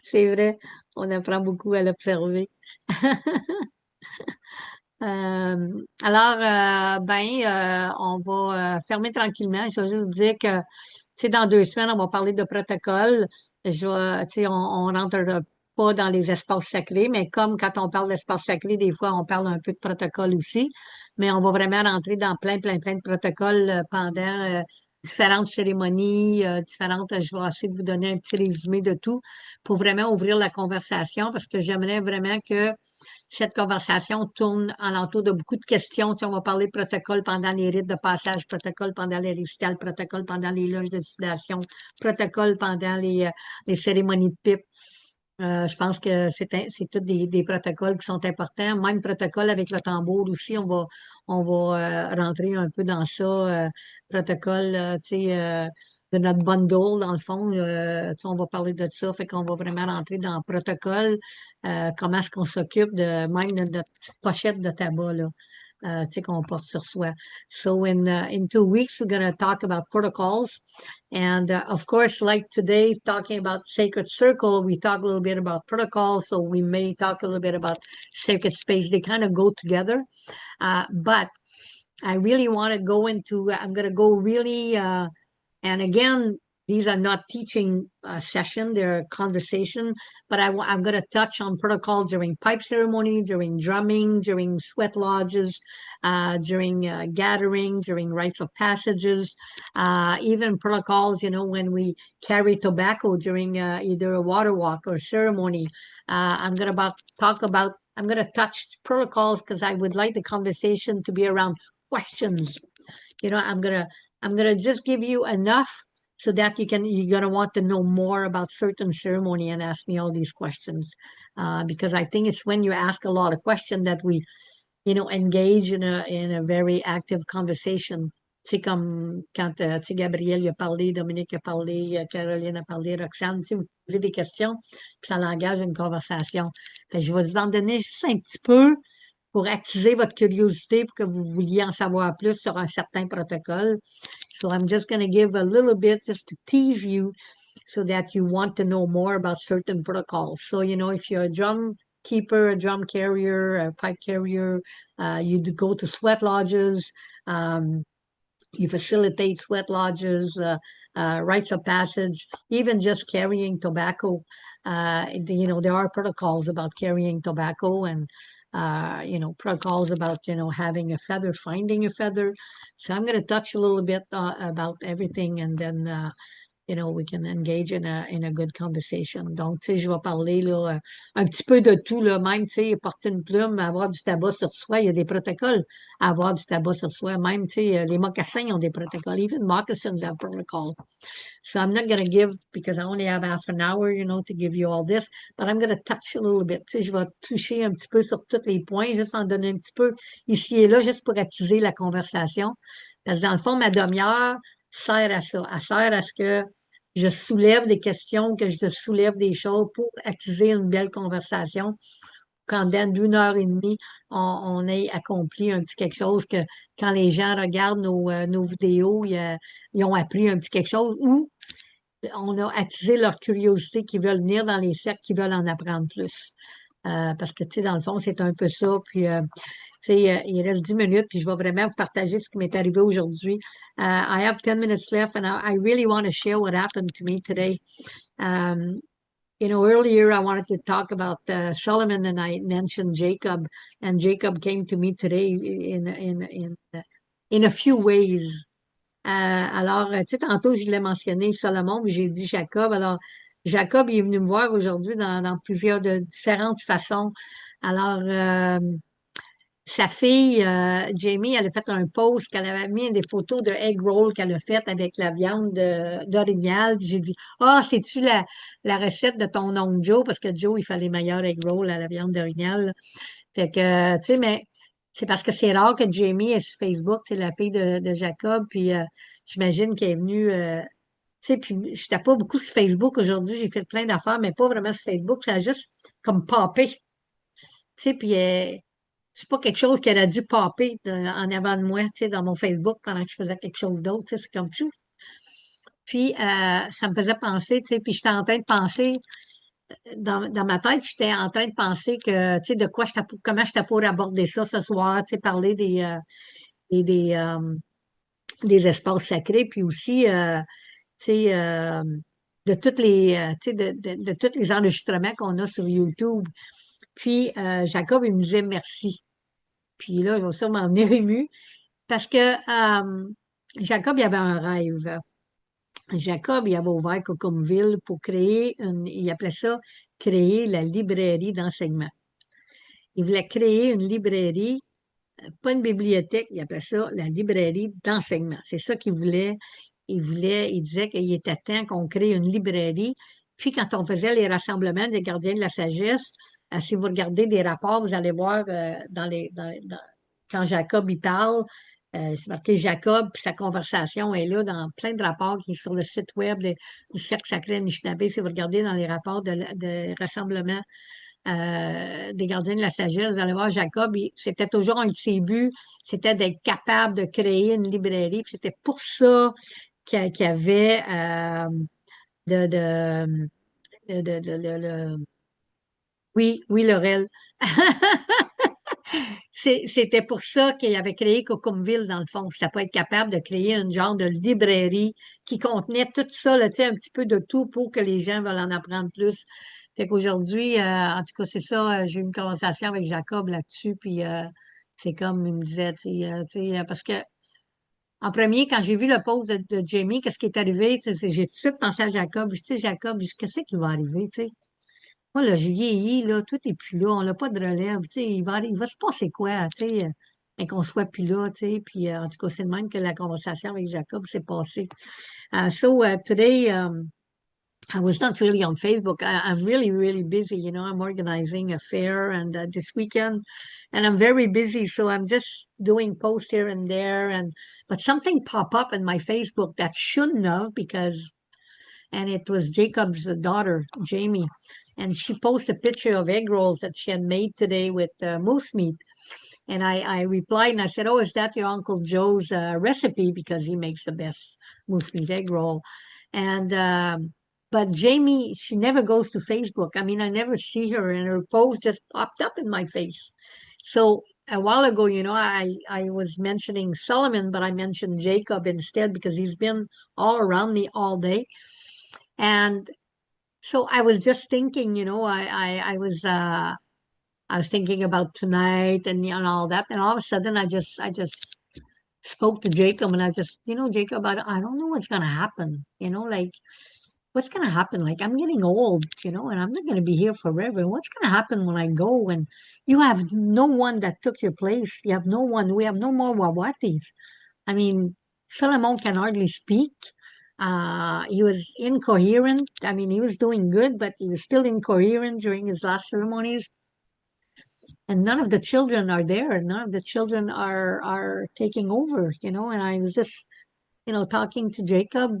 c'est vrai. On apprend beaucoup à l'observer. On va fermer tranquillement. Je vais juste vous dire que, tu sais, dans 2 semaines, on va parler de protocole. Tu sais, on rentre pas dans les espaces sacrés, mais comme quand on parle d'espace sacré, des fois, on parle un peu de protocole aussi. Mais on va vraiment rentrer dans plein de protocoles pendant différentes cérémonies, je vais essayer de vous donner un petit résumé de tout pour vraiment ouvrir la conversation parce que j'aimerais vraiment que cette conversation tourne alentour de beaucoup de questions. Tu sais, on va parler de protocole pendant les rites de passage, protocole pendant les récitals, protocole pendant les loges de décidation, protocole pendant les cérémonies de pipe. Je pense que c'est tous des protocoles qui sont importants. Même protocole avec le tambour aussi, on va rentrer un peu dans ça. Protocole, tu sais, de notre bundle, dans le fond. Tu sais, on va parler de ça. Fait qu'on va vraiment rentrer dans le protocole. Comment est-ce qu'on s'occupe de même de notre petite pochette de tabac, là. Tu sais, qu'on porte sur soi. So in 2 weeks, we're going to talk about protocols. And of course, like today, talking about sacred circle, we talk a little bit about protocol. So we may talk a little bit about sacred space. They kind of go together. But I really want to go into, I'm going to go really, and again, these are not teaching session, they're conversation, but I'm going to touch on protocols during pipe ceremony, during drumming, during sweat lodges, during gathering, during rites of passages, even protocols, when we carry tobacco during either a water walk or ceremony. I'm going to touch protocols because I would like the conversation to be around questions. I'm gonna just give you enough so that you're gonna want to know more about certain ceremony and ask me all these questions. Because I think it's when you ask a lot of questions that we, engage in a very active conversation. C'est comme quand Gabriel il a parlé, Dominique a parlé, Caroline a parlé, Roxane, vous posez des questions, puis ça engage une conversation. Fait que je vais vous en donner juste un petit peu pour attiser votre curiosité, pour que vous vouliez en savoir plus sur un certain protocole. So I'm just going to give a little bit just to tease you so that you want to know more about certain protocols. So, if you're a drum keeper, a drum carrier, a pipe carrier, you go to sweat lodges, you facilitate sweat lodges, rites of passage, even just carrying tobacco. There are protocols about carrying tobacco and, protocols about, having a feather, finding a feather. So I'm going to touch a little bit about everything and then, we can engage in a good conversation. Donc, je vais parler là, un petit peu de tout, là, même, porter une plume, avoir du tabac sur soi, il y a des protocoles à avoir du tabac sur soi. Même, les mocassins ont des protocoles. Even moccasins have protocols. So I'm not going to give, because I only have half an hour, to give you all this, but I'm going to touch a little bit. Je vais toucher un petit peu sur tous les points, juste en donner un petit peu ici et là, juste pour attiser la conversation. Parce que dans le fond, ma demi-heure sert à ça. Elle sert à ce que je soulève des questions, que je soulève des choses pour attiser une belle conversation. Quand dans 1 heure et demie, on ait accompli un petit quelque chose, que quand les gens regardent nos vidéos, ils ont appris un petit quelque chose ou on a attisé leur curiosité, qui veulent venir dans les cercles, qui veulent en apprendre plus. Parce que, dans le fond, c'est un peu ça. Puis, il reste 10 minutes, puis je vais vraiment vous partager ce qui m'est arrivé aujourd'hui. I have 10 minutes left, and I really want to share what happened to me today. Earlier I wanted to talk about Solomon, and I mentioned Jacob, and Jacob came to me today in a few ways. Alors, tantôt, je l'ai mentionné, Salomon, puis j'ai dit Jacob. Alors, Jacob, il est venu me voir aujourd'hui dans plusieurs de différentes façons. Alors, sa fille, Jamie, elle a fait un post qu'elle avait mis des photos de egg roll qu'elle a fait avec la viande d'orignal. Puis j'ai dit, c'est-tu la recette de ton oncle Joe? Parce que Joe, il fait les meilleurs egg rolls à la viande d'orignal. Fait que, mais c'est parce que c'est rare que Jamie est sur Facebook, c'est la fille de Jacob. Puis j'imagine qu'elle est venue, puis j'étais pas beaucoup sur Facebook aujourd'hui. J'ai fait plein d'affaires, mais pas vraiment sur Facebook. Ça a juste comme popé. Puis c'est pas quelque chose qu'elle a dû popper en avant de moi, dans mon Facebook pendant que je faisais quelque chose d'autre, c'est comme tout. Puis, ça me faisait penser, puis j'étais en train de penser, dans ma tête, j'étais en train de penser que, comment j'étais pour aborder ça ce soir, parler des espaces sacrés, puis aussi, de toutes de tous les enregistrements qu'on a sur YouTube. Puis, Jacob, il me disait merci. Puis là, je vais sûrement venir ému parce que Jacob, il avait un rêve. Jacob, il avait ouvert Cocomville pour créer il appelait ça créer la librairie d'enseignement. Il voulait créer une librairie, pas une bibliothèque, il appelait ça la librairie d'enseignement. C'est ça qu'il voulait. Il disait qu'il était temps qu'on crée une librairie. Puis, quand on faisait les rassemblements des gardiens de la sagesse, si vous regardez des rapports, vous allez voir quand Jacob y parle, c'est marqué Jacob, puis sa conversation est là dans plein de rapports qui est sur le site web du Cercle sacré Anishinaabe. Si vous regardez dans les rapports de rassemblement des gardiens de la sagesse, vous allez voir Jacob, c'était toujours un de ses buts, c'était d'être capable de créer une librairie. C'était pour ça qu'il y avait oui, Laurel. C'était pour ça qu'il avait créé Cocomville, dans le fond. C'était pas être capable de créer un genre de librairie qui contenait tout ça, là, tu sais, un petit peu de tout pour que les gens veulent en apprendre plus. Fait qu'aujourd'hui, en tout cas, c'est ça, j'ai eu une conversation avec Jacob là-dessus, puis c'est comme il me disait, parce que en premier, quand j'ai vu le post de Jamie, qu'est-ce qui est arrivé, j'ai tout de suite pensé à Jacob. Je dis, tu sais, Jacob, je dis, qu'est-ce qui va arriver, tu sais? Moi, là, je vieillis, là, tout est plus là, on n'a pas de relève, tu sais, il va se passer quoi, tu sais, qu'on soit plus là, tu sais, puis en tout cas, c'est de même que la conversation avec Jacob s'est passée. Today, I was not really on Facebook. I'm really, really busy. You know, I'm organizing a fair and this weekend, and I'm very busy. So I'm just doing posts here and there, but something pop up in my Facebook that shouldn't have and it was Jacob's daughter, Jamie, and she posted a picture of egg rolls that she had made today with moose meat. And I replied and I said, "Oh, is that your Uncle Joe's recipe? Because he makes the best moose meat egg roll." And but Jamie, she never goes to Facebook. I mean, I never see her, and her post just popped up in my face. So a while ago, you know, I was mentioning Solomon, but I mentioned Jacob instead because he's been all around me all day. And so I was just thinking, you know, I was thinking about tonight and all that, and all of a sudden I just spoke to Jacob, and I just, you know, Jacob, I don't know what's gonna happen, you know, like what's gonna happen? Like I'm getting old, you know, and I'm not gonna be here forever. And what's gonna happen when I go and you have no one that took your place? You have no one. We have no more Wawatis. I mean, Solomon can hardly speak. He was incoherent. I mean, he was doing good, but he was still incoherent during his last ceremonies. And none of the children are there. None of the children are taking over, you know. And I was just, you know, talking to Jacob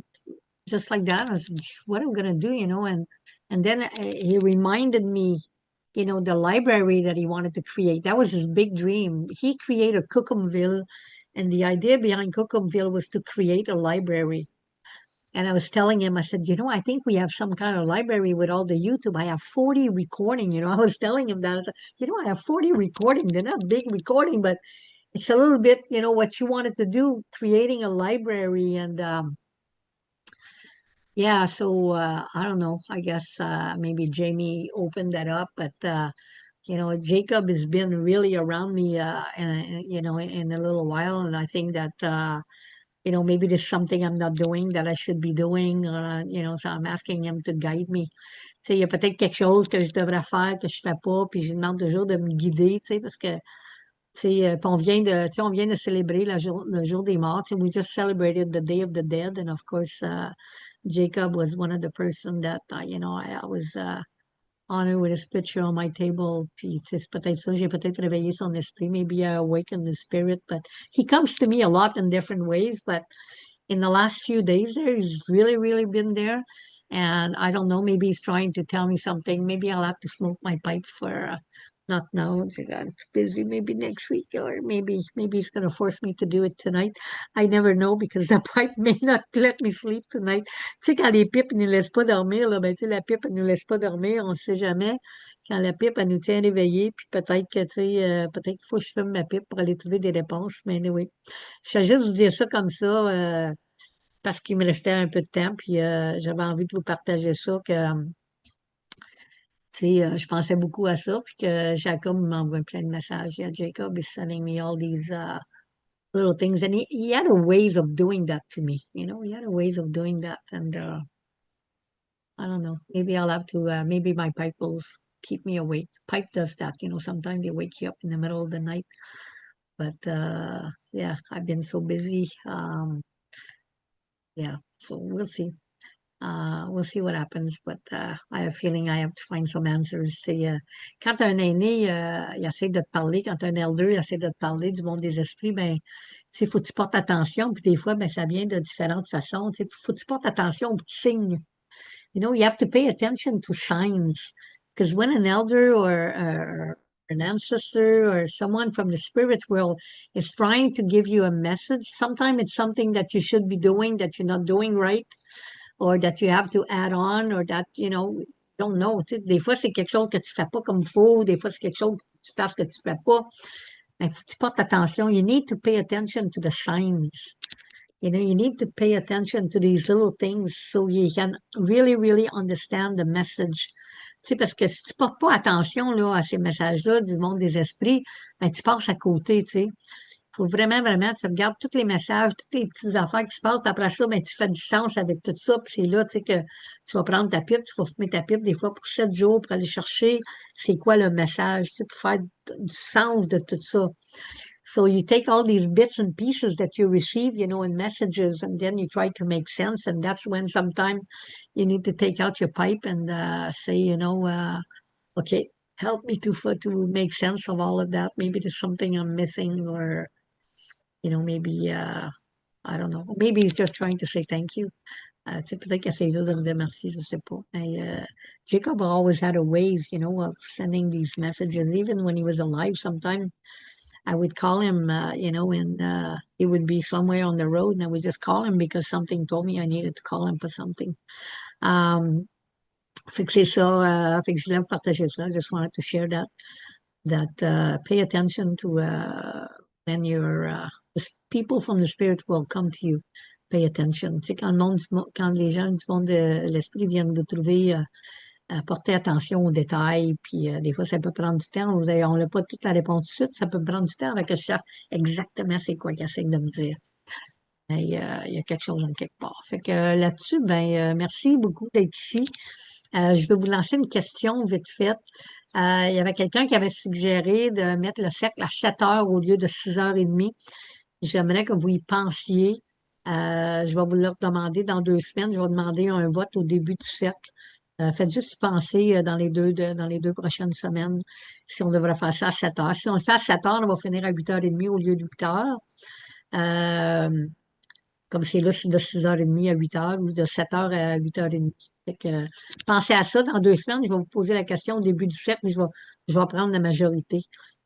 just like that. I said, "What am I gonna do?" You know, and then he reminded me, you know, the library that he wanted to create. That was his big dream. He created Cocomville, and the idea behind Cocomville was to create a library. And I was telling him, I said, you know, I think we have some kind of library with all the YouTube. I have 40 recording, you know. I was telling him that. I said, you know, I have 40 recording. They're not big recording, but it's a little bit, you know, what you wanted to do, creating a library. And yeah, so I don't know. I guess maybe Jamie opened that up, but you know, Jacob has been really around me, you know, in a little while, and I think that you know, maybe there's something I'm not doing that I should be doing. You know, so I'm asking him to guide me. Tu sais, il y a peut-être quelque chose que je devrais faire que je fais pas, puis je lui demande toujours de me guider, tu sais, parce que tu sais, puis on vient de célébrer le jour des morts. Tu sais, we just celebrated the Day of the Dead, and of course, Jacob was one of the person that you know, I was honored with his picture on my table. Puis c'est peut-être ça, j'ai peut-être réveillé son esprit. Maybe I awakened the spirit, but he comes to me a lot in different ways. But in the last few days there, he's really, really been there. And I don't know, maybe he's trying to tell me something. Maybe I'll have to smoke my pipe for not now. I'm busy. Maybe next week, or maybe he's gonna force me to do it tonight. I never know because the pipe may not let me sleep tonight. Tu sais, quand les pipes ne nous laissent pas dormir, là, ben, tu sais, la pipe, elle nous laisse pas dormir, on ne sait jamais. Quand la pipe, elle nous tient réveillés, puis peut-être que, tu sais, peut-être qu'il faut que je fume ma pipe pour aller trouver des réponses, mais oui. Je vais juste vous dire ça comme ça, parce qu'il me restait un peu de temps, puis j'avais envie de vous partager ça, que, tu sais, je pensais beaucoup à ça, puis que Jacob m'envoie plein de messages. Yeah, Jacob is sending me all these little things, and he had a ways of doing that to me, you know, he had a ways of doing that, and I don't know. Maybe I'll have to, maybe my pipe will keep me awake. Pipe does that, you know, sometimes they wake you up in the middle of the night. But yeah, I've been so busy. Yeah, so we'll see. We'll see what happens, but I have a feeling I have to find some answers. C'est, quand un aîné, il essaie de te parler, quand un elder il essaie de te parler du monde des esprits, ben, tu sais, faut que tu portes attention, puis des fois, ben, ça vient de différentes façons. Tu sais, faut que tu portes attention aux petits signes. You know, you have to pay attention to signs because when an elder or an ancestor or someone from the spirit world is trying to give you a message, sometimes it's something that you should be doing that you're not doing right, or that you have to add on, or that, you know, don't know. Tu sais, des fois, c'est quelque chose que tu fais pas comme il faut, des fois, c'est quelque chose que tu fasses ce que tu fais pas. Il faut que tu portes attention. You need to pay attention to the signs. You know, you need to pay attention to these little things so you can really, really understand the message. Tu sais, parce que si tu portes pas attention, là, à ces messages-là du monde des esprits, ben, tu passes à côté, tu sais. Faut vraiment, vraiment, tu regardes tous les messages, toutes les petites affaires qui se passent, puis après ça, ben, tu fais du sens avec tout ça, puis c'est là, tu sais, que tu vas prendre ta pipe, tu vas fumer ta pipe des fois pour 7 jours pour aller chercher c'est quoi le message, tu sais, pour faire du sens de tout ça. So you take all these bits and pieces that you receive, you know, in messages, and then you try to make sense, and that's when sometimes you need to take out your pipe and say, you know, okay, help me to make sense of all of that. Maybe there's something I'm missing, or you know, maybe I don't know. Maybe he's just trying to say thank you. Tu sais, peut-être qu'il essaie juste de me dire merci, je sais pas. Mais Jacob always had a ways, you know, of sending these messages, even when he was alive. Sometimes I would call him, you know, and he would be somewhere on the road, and I would just call him because something told me I needed to call him for something. Fait que c'est ça. Fait que je voulais vous partager ça. I just wanted to share that pay attention to when the people from the spirit will come to you. Pay attention. Tu sais, quand les gens du monde de l'esprit viennent vous trouver, porter attention aux détails, puis des fois, ça peut prendre du temps. On n'a pas toute la réponse tout de suite, ça peut prendre du temps avec que je cherche exactement c'est quoi qu'il essaie de me dire. Mais il y a quelque chose en quelque part. Fait que là-dessus, merci beaucoup d'être ici. Je vais vous lancer une question vite faite. Il y avait quelqu'un qui avait suggéré de mettre le cercle à 7 heures au lieu de 6h30. J'aimerais que vous y pensiez. Je vais vous le demander dans 2 semaines. Je vais demander un vote au début du cercle. Faites juste y penser dans les deux prochaines semaines si on devrait faire ça à 7 heures. Si on le fait à 7 heures, on va finir à 8h30 au lieu de 8 heures. Comme c'est là, c'est de 6h30 à 8h ou de 7h à 8h30. Fait que, pensez à ça dans 2 semaines. Je vais vous poser la question au début du cercle, mais je vais prendre la majorité.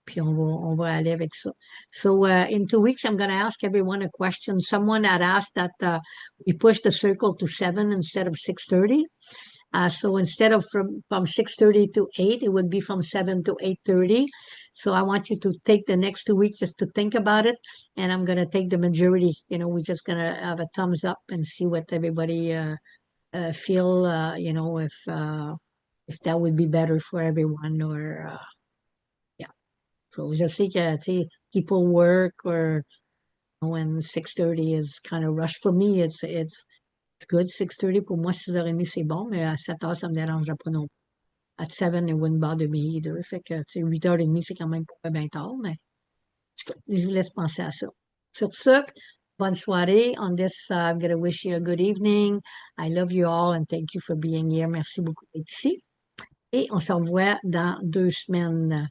Puis on va aller avec ça. So in 2 weeks, I'm going to ask everyone a question. Someone had asked that we push the circle to 7 instead of 6:30. So instead of from 6:30 to 8, it would be from 7 to 8:30. So I want you to take the next 2 weeks just to think about it, and I'm going to take the majority. You know, we're just going to have a thumbs up and see what everybody feel. You know, if that would be better for everyone, or yeah. So je sais que tu sais, people work, or when 6:30 is kind of rush for me. It's good. 6:30 pour moi, 6h30 c'est bon, mais à 7h ça me dérangerait pas non plus. At 7 it wouldn't bother me either. Fait que, tu sais, 8h30 c'est quand même pas bien tard, mais je vous laisse penser à ça. Sur ce, bonne soirée. On this, I'm going to wish you a good evening. I love you all and thank you for being here. Merci beaucoup d'être ici. Et on se revoit dans 2 semaines.